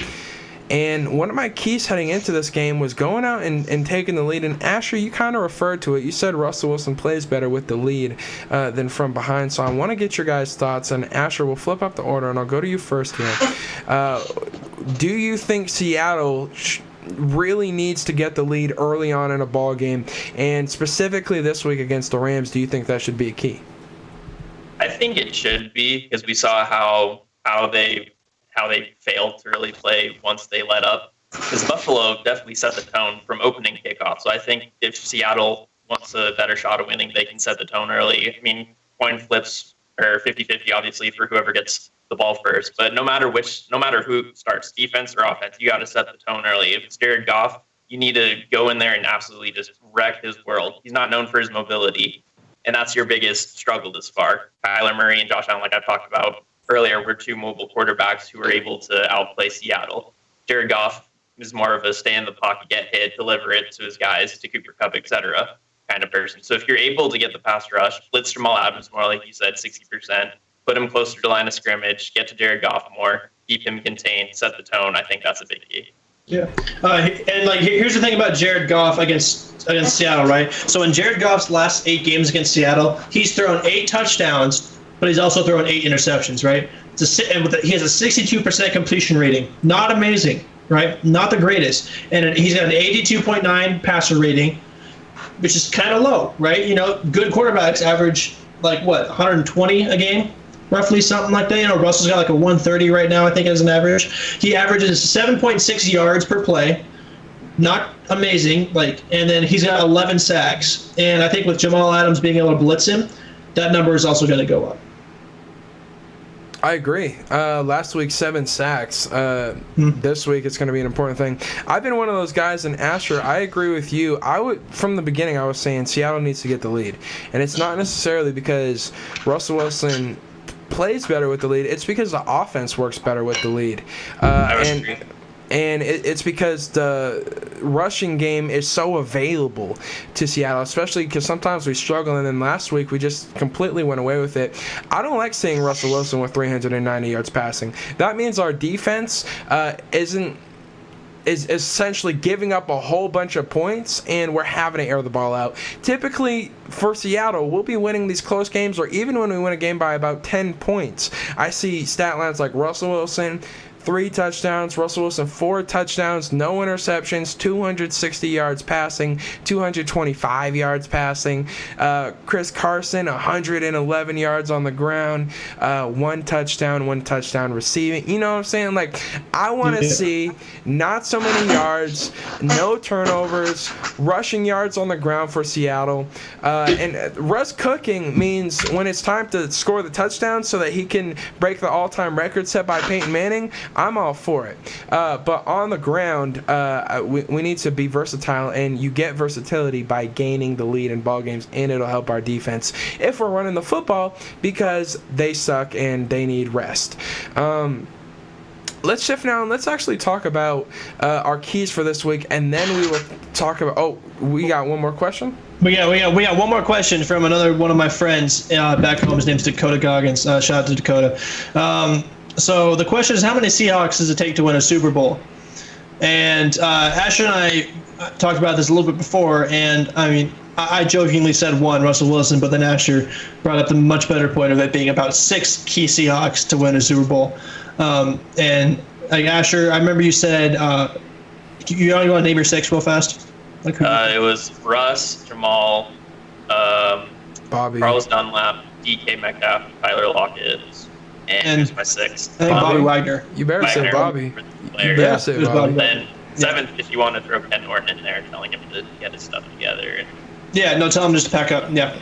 And one of my keys heading into this game was going out and taking the lead. And Asher, you kind of referred to it. You said Russell Wilson plays better with the lead than from behind. So I want to get your guys' thoughts. And Asher, we'll flip up the order, and I'll go to you first here. Do you think Seattle really needs to get the lead early on in a ball game, and specifically this week against the Rams, do you think that should be a key? I think it should be, because we saw how they failed to really play once they let up. Because Buffalo definitely set the tone from opening kickoff. So I think if Seattle wants a better shot of winning, they can set the tone early. I mean, coin flips are 50-50, obviously, for whoever gets the ball first. But no matter who starts, defense or offense, you got to set the tone early. If it's Jared Goff, you need to go in there and absolutely just wreck his world. He's not known for his mobility, and that's your biggest struggle this far. Kyler Murray and Josh Allen, like I talked about earlier, were 2 mobile quarterbacks who were able to outplay Seattle. Jared Goff is more of a stay in the pocket, get hit, deliver it to his guys, to Cooper Kupp, etc. kind of person. So if you're able to get the pass rush, blitz Jamal Adams more, like you said, 60%, put him closer to the line of scrimmage, get to Jared Goff more, keep him contained, set the tone. I think that's a big key. Yeah, and like here's the thing about Jared Goff against Seattle, right? So in Jared Goff's last 8 games against Seattle, he's thrown 8 touchdowns, but he's also thrown 8 interceptions, right? He has a 62% completion rating. Not amazing, right? Not the greatest. And he's got an 82.9 passer rating, which is kind of low, right? You know, good quarterbacks average like 120 a game, roughly, something like that. You know, Russell's got like a 130 right now, I think, as an average. He averages 7.6 yards per play. Not amazing, and then he's got 11 sacks. And I think with Jamal Adams being able to blitz him, that number is also going to go up. I agree. Last week, 7 sacks. This week, it's going to be an important thing. I've been one of those guys, and Asher, I agree with you. From the beginning, I was saying Seattle needs to get the lead. And it's not necessarily because Russell Wilson plays better with the lead. It's because the offense works better with the lead. And it's because the rushing game is so available to Seattle, especially because sometimes we struggle, and then last week we just completely went away with it. I don't like seeing Russell Wilson with 390 yards passing. That means our defense is essentially giving up a whole bunch of points, and we're having to air the ball out. Typically, for Seattle, we'll be winning these close games, or even when we win a game by about 10 points. I see stat lines like Russell Wilson, 3 touchdowns, Russell Wilson 4 touchdowns, no interceptions, 260 yards passing, 225 yards passing. Chris Carson, 111 yards on the ground, 1 touchdown receiving. You know what I'm saying? Like, I want to see not so many yards, no turnovers, rushing yards on the ground for Seattle. And Russ cooking means when it's time to score the touchdown so that he can break the all-time record set by Peyton Manning, I'm all for it. But on the ground, we need to be versatile, and you get versatility by gaining the lead in ball games, and it'll help our defense if we're running the football, because they suck and they need rest. Let's shift now and let's actually talk about our keys for this week, and then we will talk about. Oh, we got one more question. We got one more question from another one of my friends back home. His name's Dakota Goggins. Shout out to Dakota. So the question is, how many Seahawks does it take to win a Super Bowl? And Asher and I talked about this a little bit before, and I mean, I jokingly said 1, Russell Wilson, but then Asher brought up the much better point of it being about 6 key Seahawks to win a Super Bowl. And like Asher, I remember you said, you want to name your 6 real fast? It was Russ, Jamal, Bobby, Carlos Dunlap, DK Metcalf, Tyler Lockett, and who's my 6th? Bobby Wagner. You better say Bobby. You better say Bobby. Then 7th, if you want to throw Ken Norton in there, telling him to get his stuff together. Yeah, no, tell him just to pack up. Yeah.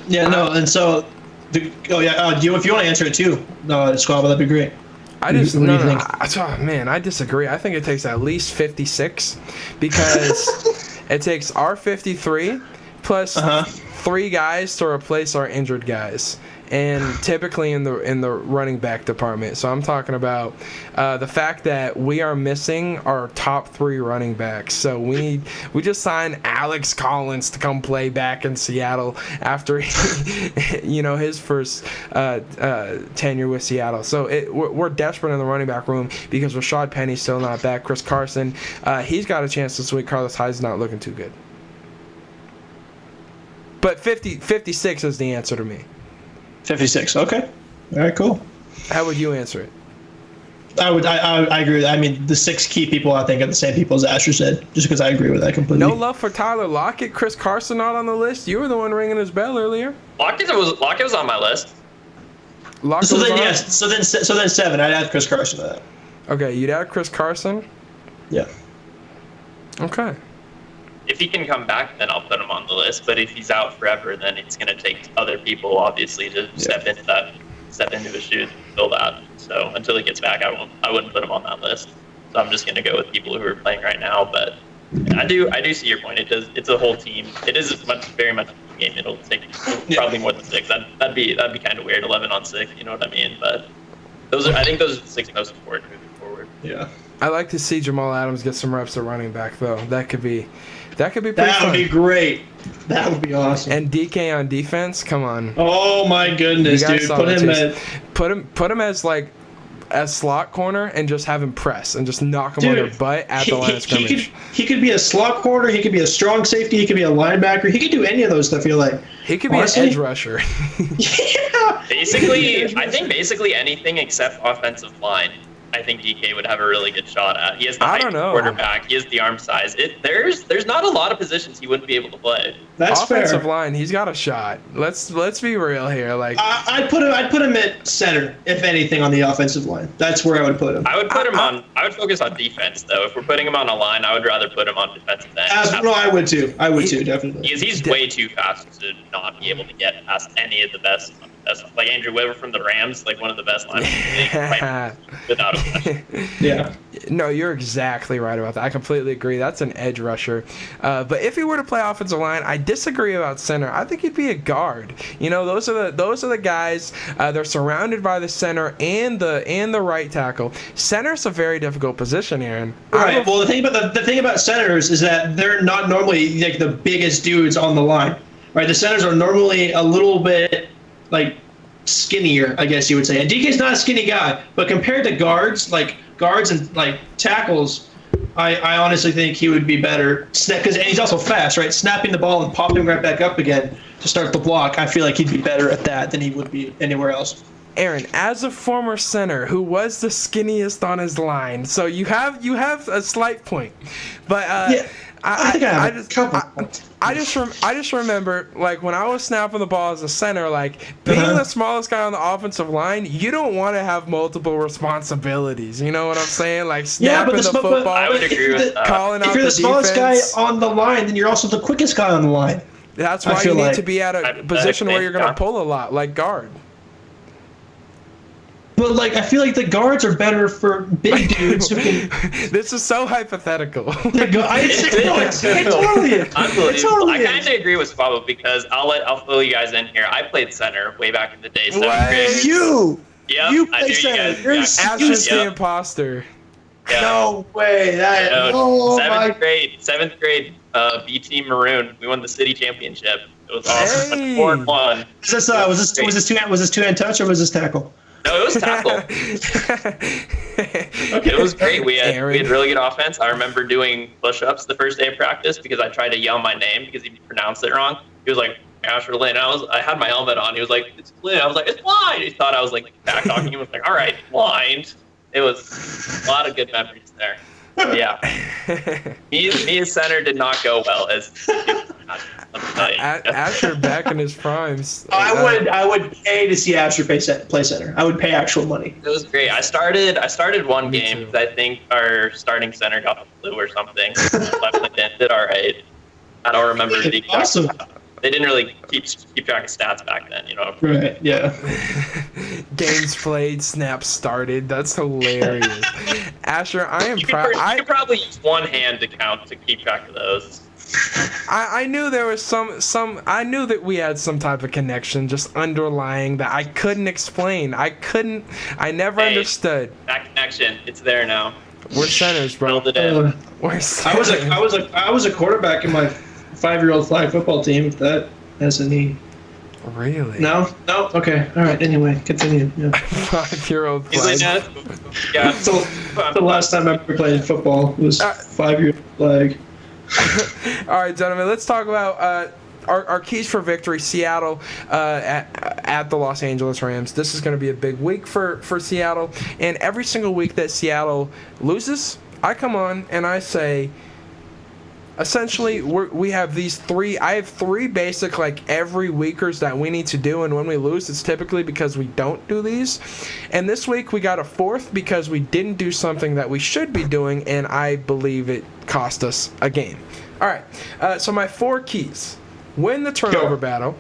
No, and so, if you want to answer it too, Squabble, that'd be great. I disagree. I think it takes at least 56 because it takes our 53 plus 3 guys to replace our injured guys, and typically in the running back department. So I'm talking about the fact that we are missing our top 3 running backs. So we just signed Alex Collins to come play back in Seattle after his first tenure with Seattle. So we're desperate in the running back room because Rashad Penny's still not back. Chris Carson, he's got a chance this week. Carlos Hyde's not looking too good. But 56 is the answer to me. 56. Okay. All right. Cool. How would you answer it? I agree with that. I mean, the 6 key people, I think, are the same people as Asher said, just because I agree with that completely. No love for Tyler Lockett. Chris Carson not on the list. You were the one ringing his bell earlier. Lockett was on my list. So then 7. I'd add Chris Carson to that. Okay, you'd add Chris Carson? Yeah. Okay. If he can come back, then I'll put him on the list. But if he's out forever, then it's going to take other people, obviously, to step into his shoes and fill that. So until he gets back, I wouldn't put him on that list. So I'm just going to go with people who are playing right now. But I do see your point. It's a whole team. It is very much a game. It'll take probably more than 6. That'd be kind of weird. 11 on 6. You know what I mean? But I think those are the 6 most important moving forward. Yeah. I like to see Jamal Adams get some reps at running back, though. That could be pretty fun. That would be great. That would be awesome. And DK on defense, come on. Oh my goodness, dude! Put him as like as slot corner and just have him press and just knock him on their butt at the line of scrimmage. He could be a slot corner. He could be a strong safety. He could be a linebacker. He could do any of those. I feel like he could be an edge rusher. Yeah. I think basically anything except offensive line. I think DK would have a really good shot at. He has the height quarterback. He has the arm size. There's not a lot of positions he wouldn't be able to play. That's offensive fair. line. He's got a shot. Let's be real here. Like I'd put him at center, if anything, on the offensive line. That's where I would put him. I would put him on. I would focus on defense though. If we're putting him on a line, I would rather put him on defensive end. I would too. Definitely. Because he's way too fast to not be able to get past any of the best. Like Andrew Weber from the Rams, like one of the best linemen in the league, without a question. Yeah. No, you're exactly right about that. I completely agree. That's an edge rusher. But if he were to play offensive line, I disagree about center. I think he'd be a guard. You know, those are the guys. They're surrounded by the center and the right tackle. Center's a very difficult position, Aaron. Right. Well, the thing about centers is that they're not normally like the biggest dudes on the line. Right. The centers are normally a little bit like skinnier, I guess you would say. And DK's not a skinny guy, but compared to guards and like tackles, I honestly think he would be better. And he's also fast, right? Snapping the ball and popping right back up again to start the block. I feel like he'd be better at that than he would be anywhere else. Aaron, as a former center who was the skinniest on his line, so you have a slight point, but yeah, I think I have a couple points. I just remember, like, when I was snapping the ball as a center, like, being the smallest guy on the offensive line, you don't want to have multiple responsibilities. You know what I'm saying? Like, snapping the football, I would agree with that. calling out the defense. If you're the smallest guy on the line, then you're also the quickest guy on the line. That's why you need to be at a position where you're going to pull a lot, like guard. But, like, I feel like the guards are better for big dudes who can... This is so hypothetical. It totally is. Unbelievable. I kind of agree with Swabo because I'll fill you guys in here. I played center way back in the day. You played center. You're Asher's the imposter. Yeah. No way. Seventh grade, B Team Maroon. We won the city championship. It was awesome. Hey. 4-1. Was this two-hand touch or was this tackle? No, it was tackle. It was great. We had really good offense. I remember doing push-ups the first day of practice because I tried to yell my name because he pronounced it wrong. He was like, Asher Lynn. I had my helmet on. He was like, it's Lynn. I was like, it's blind. He thought I was like back talking. He was like, all right, blind. It was a lot of good memories there. But yeah, me as center did not go well. Asher back in his primes. I would pay to see Asher play center. I would pay actual money. It was great. I started one game because I think our starting center got the flu or something. Left did all right. I don't remember the exact. Awesome. They didn't really keep track of stats back then, you know. Right. Yeah. Games played, snaps started. That's hilarious. Asher, I am proud. You could probably use one hand to count to keep track of those. I knew there was some. I knew that we had some type of connection, just underlying that I couldn't explain. I never understood. That connection, it's there now. We're centers, bro. Build it in. We're centers. I was a quarterback in my 5-year-old flag football team. If that has any. Really? No. Okay. All right. Anyway, continue. Yeah. 5-year-old flag. Yeah. So the last time I ever played football was 5-year-old flag. All right, gentlemen. Let's talk about our keys for victory. Seattle at the Los Angeles Rams. This is going to be a big week for Seattle. And every single week that Seattle loses, I come on and I say, essentially, we have these three. I have three basic, like, every weekers that we need to do, and when we lose, it's typically because we don't do these. And this week, we got a fourth because we didn't do something that we should be doing, and I believe it cost us a game. All right, so my 4 keys. Win the turnover battle.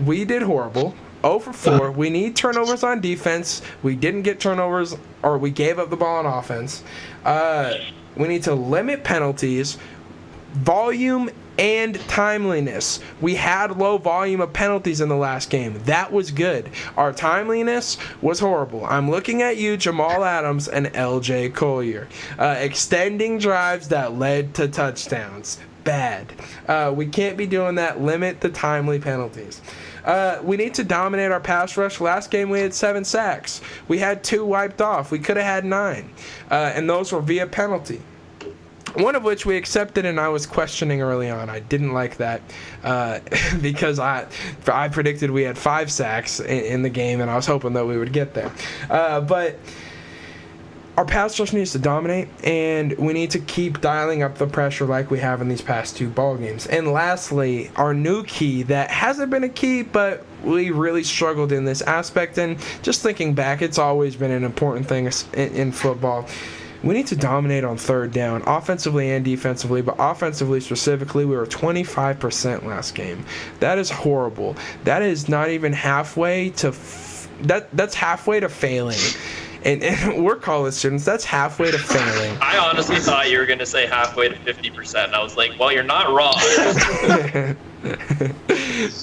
We did horrible. 0 for 4. We need turnovers on defense. We didn't get turnovers, or we gave up the ball on offense. We need to limit penalties. Volume and timeliness. We had low volume of penalties in the last game. That was good. Our timeliness was horrible. I'm looking at you, Jamal Adams and LJ Collier. Extending drives that led to touchdowns. Bad. We can't be doing that. Limit the timely penalties. We need to dominate our pass rush. Last game we had 7 sacks. We had 2 wiped off. We could have had 9. And those were via penalty. One of which we accepted, and I was questioning early on. I didn't like that because I predicted we had 5 sacks in the game, and I was hoping that we would get there. But our pass rush needs to dominate, and we need to keep dialing up the pressure like we have in these past 2 ball games. And lastly, our new key that hasn't been a key, but we really struggled in this aspect. And just thinking back, it's always been an important thing in football. We need to dominate on third down, offensively and defensively, but offensively specifically, we were 25% last game. That is horrible. That is not even halfway to that's halfway to failing. And we're college students. That's halfway to failing. I honestly thought you were going to say halfway to 50%. I was like, well, you're not wrong.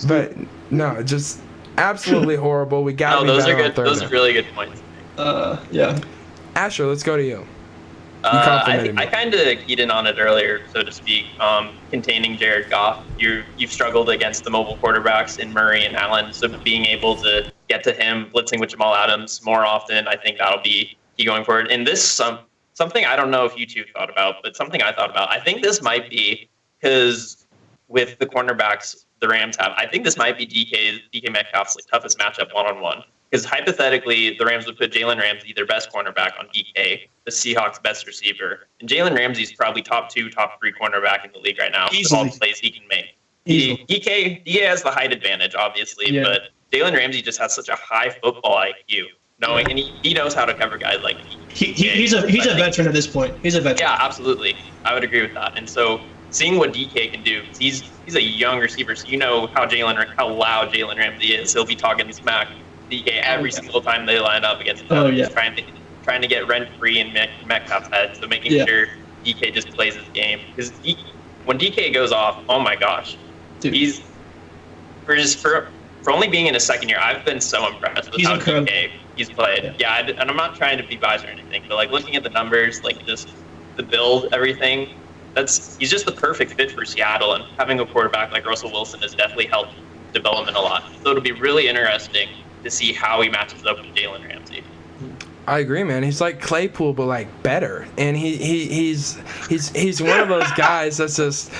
But no, just absolutely horrible. We got to be those better are good. on third Those down. are really good points. Yeah. Asher, let's go to you. I kind of keyed in on it earlier, so to speak. Containing Jared Goff, you've struggled against the mobile quarterbacks in Murray and Allen, so being able to get to him, blitzing with Jamal Adams more often, I think that'll be key going forward. And this something I don't know if you two thought about, but something I thought about. I think this might be because with the cornerbacks the Rams have, I think this might be DK Metcalf's toughest matchup one-on-one. Because hypothetically, the Rams would put Jalen Ramsey, their best cornerback, on DK, the Seahawks' best receiver. And Jalen Ramsey's probably top 2, top 3 cornerback in the league right now. With all the plays he can make. DK has the height advantage, obviously, but Jalen Ramsey just has such a high football IQ, and he knows how to cover guys like he's a veteran at this point. He's a veteran. Yeah, absolutely. I would agree with that. And so seeing what DK can do, he's a young receiver, so you know how loud Jalen Ramsey is. He'll be talking smack DK every single time they line up against him. Just trying to get rent-free in Metcalf's head, so making sure DK just plays his game. Because when DK goes off, oh my gosh, dude. He's for only being in his second year, I've been so impressed with how DK he's played. Yeah, and I'm not trying to be biased or anything, but looking at the numbers, just the build, everything, he's just the perfect fit for Seattle. And having a quarterback like Russell Wilson has definitely helped development a lot. So it'll be really interesting to see how he matches up with Jalen Ramsey. I agree, man. He's like Claypool, but better. And he's one of those guys that's just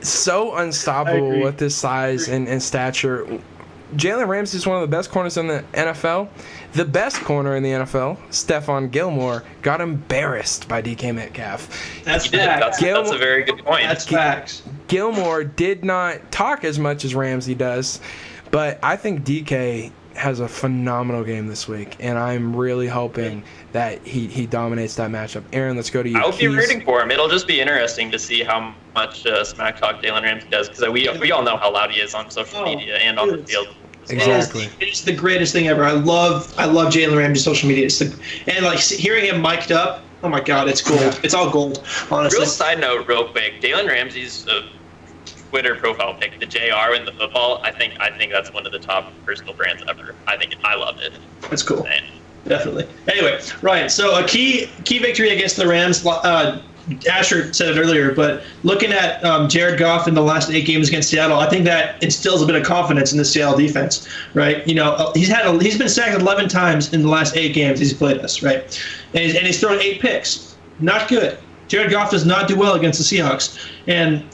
so unstoppable with his size and stature. Jalen Ramsey is one of the best corners in the NFL. The best corner in the NFL, Stephon Gilmore, got embarrassed by DK Metcalf. That's facts. That's a very good point. That's facts. Gilmore did not talk as much as Ramsey does, but I think DK has a phenomenal game this week, and I'm really hoping that he dominates that matchup. Aaron, let's go to you. I'll be rooting for him. It'll just be interesting to see how much smack talk Jalen Ramsey does, because we all know how loud he is on social media and on the field. Exactly. It's the greatest thing ever. I love Jalen Ramsey's social media. Hearing him mic'd up, oh my God, it's gold. Yeah. It's all gold, honestly. Real side note, real quick, Jalen Ramsey's Twitter profile pic, the JR in the football, I think that's one of the top personal brands ever. I love it. That's cool. Definitely. Anyway, Ryan, so a key victory against the Rams. Asher said it earlier, but looking at Jared Goff in the last 8 games against Seattle, I think that instills a bit of confidence in the Seattle defense, right? He's been sacked 11 times in the last 8 games he's played us, right? And he's thrown 8 picks. Not good. Jared Goff does not do well against the Seahawks, and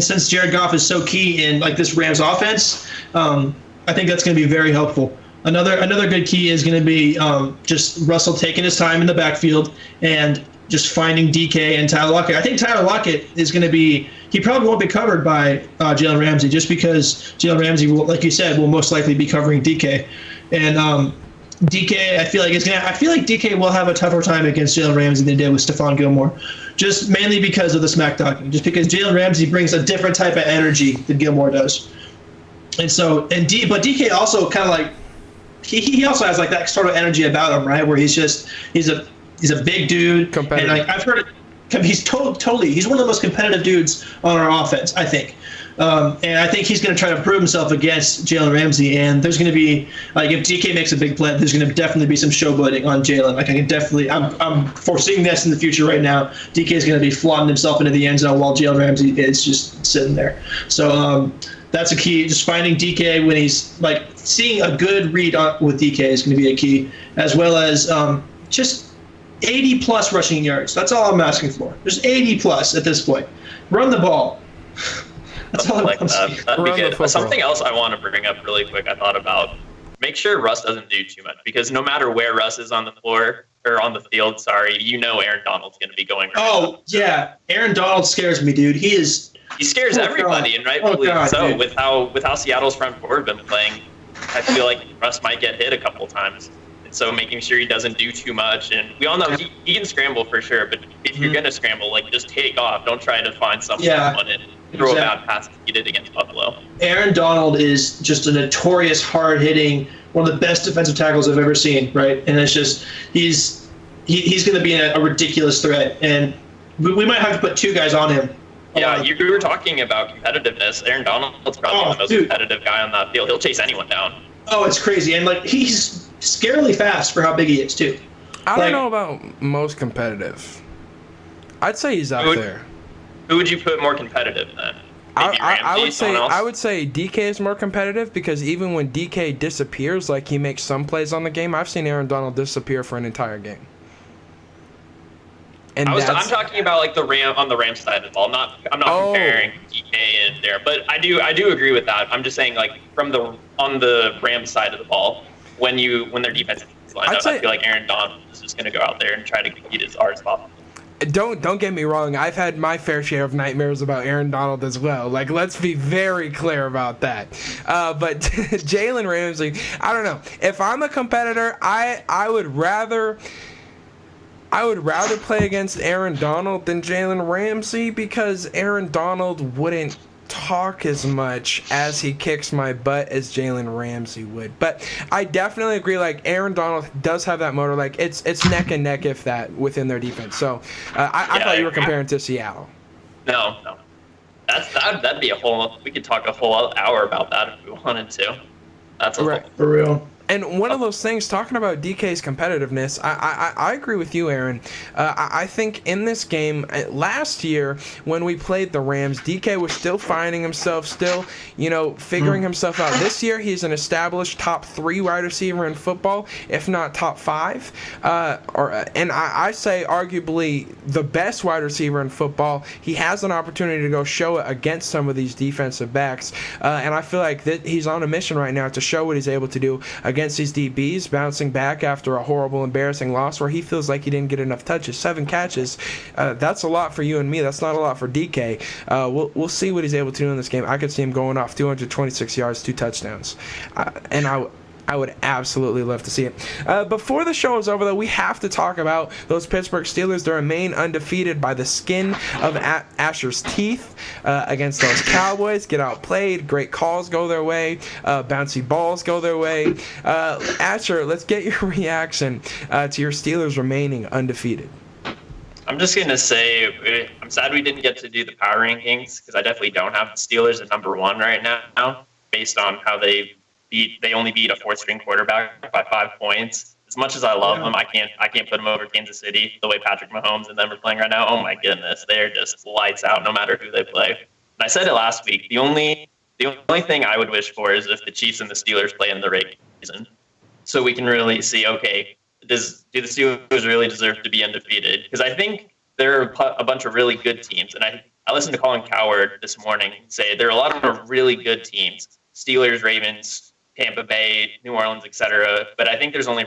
since Jared Goff is so key in this Rams offense, I think that's going to be very helpful. Another good key is going to be just Russell taking his time in the backfield and just finding DK and Tyler Lockett. I think Tyler Lockett is going to be – he probably won't be covered by Jalen Ramsey, just because Jalen Ramsey, like you said, will most likely be covering DK. And DK, I feel like DK will have a tougher time against Jalen Ramsey than he did with Stephon Gilmore, just mainly because of the smack talking, just because Jalen Ramsey brings a different type of energy than Gilmore does. And so, but DK also kind of he also has that sort of energy about him, right? Where he's a big dude, and I've heard it. He's totally he's one of the most competitive dudes on our offense, I think. And I think he's going to try to prove himself against Jalen Ramsey. And there's going to be if DK makes a big play, there's going to definitely be some showboating on Jalen. I'm foreseeing this in the future right now. DK is going to be flaunting himself into the end zone while Jalen Ramsey is just sitting there. So that's a key. Just finding DK when he's seeing a good read with DK is going to be a key, as well as just 80 plus rushing yards. That's all I'm asking for. Just 80 plus at this point. Run the ball. That's all I'm asking. That'd be good. Something else I want to bring up really quick, I thought about. Make sure Russ doesn't do too much, because no matter where Russ is on the floor or on the field, Aaron Donald's going to be going. Yeah. Aaron Donald scares me, dude. He scares everybody, and rightfully so. Dude. With how Seattle's front forward been playing, I feel like Russ might get hit a couple times. And so making sure he doesn't do too much. And we all know he can scramble for sure, but if you're going to scramble, just take off. Don't try to find someone and throw a bad pass like you did against Buffalo. Aaron Donald is just a notorious hard-hitting one of the best defensive tackles I've ever seen, right? And it's just he's going to be a ridiculous threat, and we might have to put 2 guys on him. Yeah, you were talking about competitiveness. Aaron Donald's probably the most competitive guy on that field. He'll chase anyone down. Oh, it's crazy, and like he's scarily fast for how big he is too. I don't know about most competitive. I'd say he's up there. Who would you put more competitive then? I would say DK is more competitive, because even when DK disappears, like he makes some plays on the game, I've seen Aaron Donald disappear for an entire game. And I'm talking about like on the Rams side of the ball. I'm not comparing DK and there, but I do agree with that. I'm just saying, like, on the Rams side of the ball, when their defense is lined up, I feel like Aaron Donald is just going to go out there and try to compete as hard as possible. Don't get me wrong. I've had my fair share of nightmares about Aaron Donald as well. Like, let's be very clear about that. But Jalen Ramsey, I don't know. If I'm a competitor, I would rather play against Aaron Donald than Jalen Ramsey, because Aaron Donald wouldn't talk as much as he kicks my butt as Jalen Ramsey would. But I definitely agree, like, Aaron Donald does have that motor. Like, it's neck and neck, if that, within their defense. So I thought you were comparing to Seattle. No. That'd be we could talk a whole hour about that if we wanted to. That's right, for real. And one of those things, talking about DK's competitiveness, I agree with you, Aaron. I think in this game, last year, when we played the Rams, DK was still finding himself, figuring himself out. This year, he's an established top 3 wide receiver in football, if not top 5. And I say arguably the best wide receiver in football. He has an opportunity to go show it against some of these defensive backs. And I feel like that he's on a mission right now to show what he's able to do against these DBs, bouncing back after a horrible, embarrassing loss where he feels like he didn't get enough touches. 7 catches, that's a lot for you and me. That's not a lot for DK. We'll see what he's able to do in this game. I could see him going off 226 yards, 2 touchdowns. And I would absolutely love to see it. Before the show is over, though, we have to talk about those Pittsburgh Steelers. They remain undefeated by the skin of Asher's teeth against those Cowboys. Get outplayed. Great calls go their way. Bouncy balls go their way. Asher, let's get your reaction to your Steelers remaining undefeated. I'm just going to say I'm sad we didn't get to do the power rankings, because I definitely don't have the Steelers at number 1 right now, based on how they only beat a 4th-string quarterback by 5 points. As much as I love them, I can't put them over Kansas City the way Patrick Mahomes and them are playing right now. Oh my goodness, they're just lights out no matter who they play. And I said it last week. The only thing I would wish for is if the Chiefs and the Steelers play in the regular season, so we can really see, okay, do the Steelers really deserve to be undefeated? Because I think there are a bunch of really good teams, and I listened to Colin Cowherd this morning say there are a lot of really good teams: Steelers, Ravens, Tampa Bay, New Orleans, etc. But I think there's only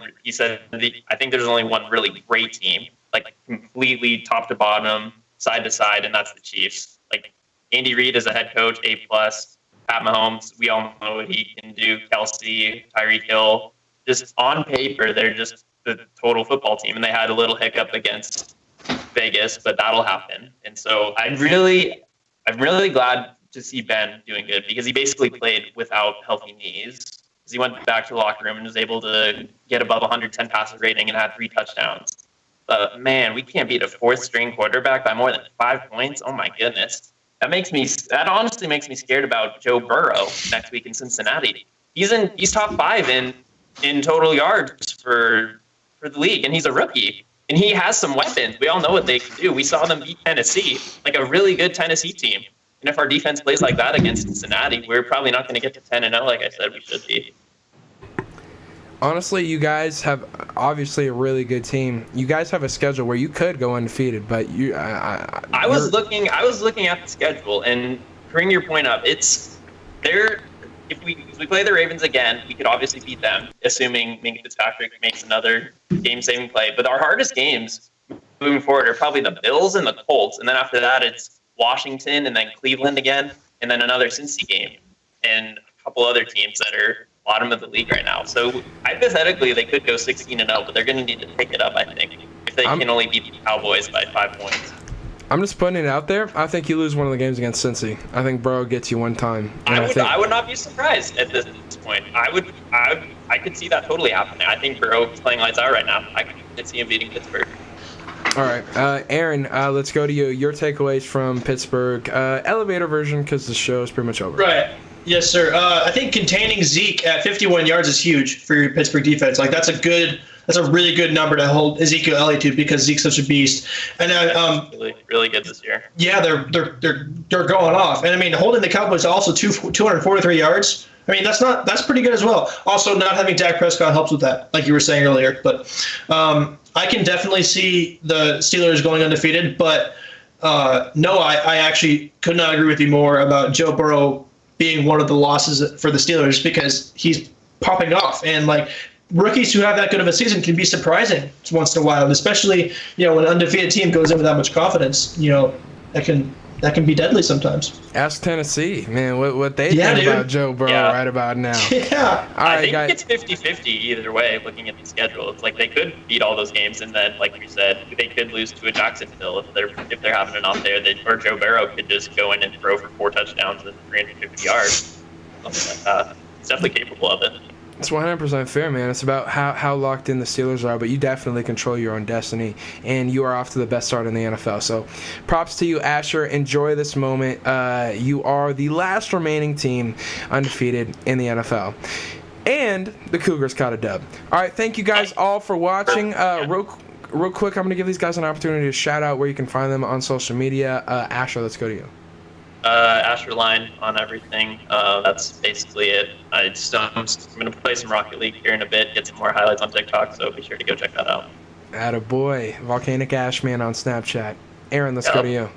one really great team, like completely top to bottom, side to side, and that's the Chiefs. Like, Andy Reid is a head coach, A+. Pat Mahomes, we all know what he can do. Kelsey, Tyreek Hill, just on paper, they're just the total football team. And they had a little hiccup against Vegas, but that'll happen. And so I'm really glad to see Ben doing good, because he basically played without healthy knees. Because he went back to the locker room and was able to get above 110 passer rating and had 3 touchdowns. But man, we can't beat a 4th-string quarterback by more than 5 points. Oh my goodness, that honestly makes me scared about Joe Burrow next week in Cincinnati. He's top 5 in total yards for the league, and he's a rookie. And he has some weapons. We all know what they can do. We saw them beat Tennessee, like a really good Tennessee team. And if our defense plays like that against Cincinnati, we're probably not going to get to 10-0 like I said we should be. Honestly, you guys have obviously a really good team. You guys have a schedule where you could go undefeated, but I was looking at the schedule, and bring your point up. It's there. If we play the Ravens again, we could obviously beat them, assuming Minka Fitzpatrick makes another game-saving play. But our hardest games moving forward are probably the Bills and the Colts, and then after that it's Washington and then Cleveland again, and then another Cincy game, and a couple other teams that are bottom of the league right now. So hypothetically, they could go 16-0, but they're going to need to pick it up, I think, if they can only beat the Cowboys by 5 points. I'm just putting it out there. I think you lose one of the games against Cincy. I think Burrow gets you one time. I would not be surprised at this point. I I could see that totally happening. I think Burrow's playing lights out right now. I could see him beating Pittsburgh. All right, Aaron, let's go to you. Your takeaways from Pittsburgh. Elevator version, because the show is pretty much over. Right. Yes, sir. I think containing Zeke at 51 yards is huge for your Pittsburgh defense. Like that's a really good number to hold Ezekiel Elliott to because Zeke's such a beast. And really good this year. Yeah, they're going off. And I mean, holding the Cowboys also 243 yards. I mean, that's pretty good as well. Also, not having Dak Prescott helps with that, like you were saying earlier. But I can definitely see the Steelers going undefeated. But no, I actually could not agree with you more about Joe Burrow being one of the losses for the Steelers because he's popping off. And like rookies who have that good of a season can be surprising once in a while, and especially when an undefeated team goes in with that much confidence. That can be deadly sometimes. Ask Tennessee, man, what they think about Joe Burrow right about now. Yeah. All right, I think guys. it's 50-50 either way, looking at the schedule. It's like they could beat all those games, and then, like you said, they could lose to a Jacksonville if they're having an off there. Or Joe Burrow could just go in and throw for 4 touchdowns and 350 yards, something like that. It's definitely capable of it. It's 100% fair, man. It's about how locked in the Steelers are, but you definitely control your own destiny, and you are off to the best start in the NFL. So props to you, Asher. Enjoy this moment. You are the last remaining team undefeated in the NFL. And the Cougars caught a dub. All right, thank you guys all for watching. Real quick, I'm going to give these guys an opportunity to shout out where you can find them on social media. Asher, let's go to you. Asher Line on everything. That's basically it. I'm going to play some Rocket League here in a bit, get some more highlights on TikTok, so be sure to go check that out. Attaboy. Volcanic Ashman on Snapchat. Aaron, let's go to you.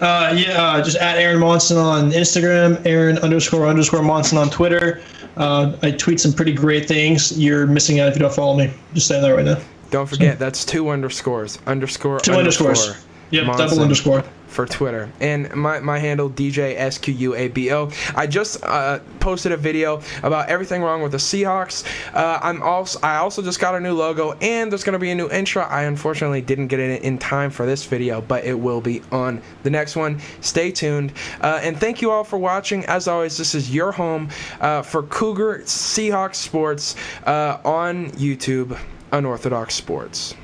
Just at Aaron Monson on Instagram, Aaron__Monson on Twitter. I tweet some pretty great things. You're missing out if you don't follow me. Just saying that right now. Don't forget, that's 2 underscores. Two underscores. Yep, Monson double underscore. For Twitter. And my handle, DJSQUABO. I just posted a video about everything wrong with the Seahawks. I also just got a new logo, and there's going to be a new intro. I unfortunately didn't get it in time for this video, but it will be on the next one. Stay tuned. And thank you all for watching. As always, this is your home for Cougar Seahawks Sports on YouTube, Unorthodox Sports.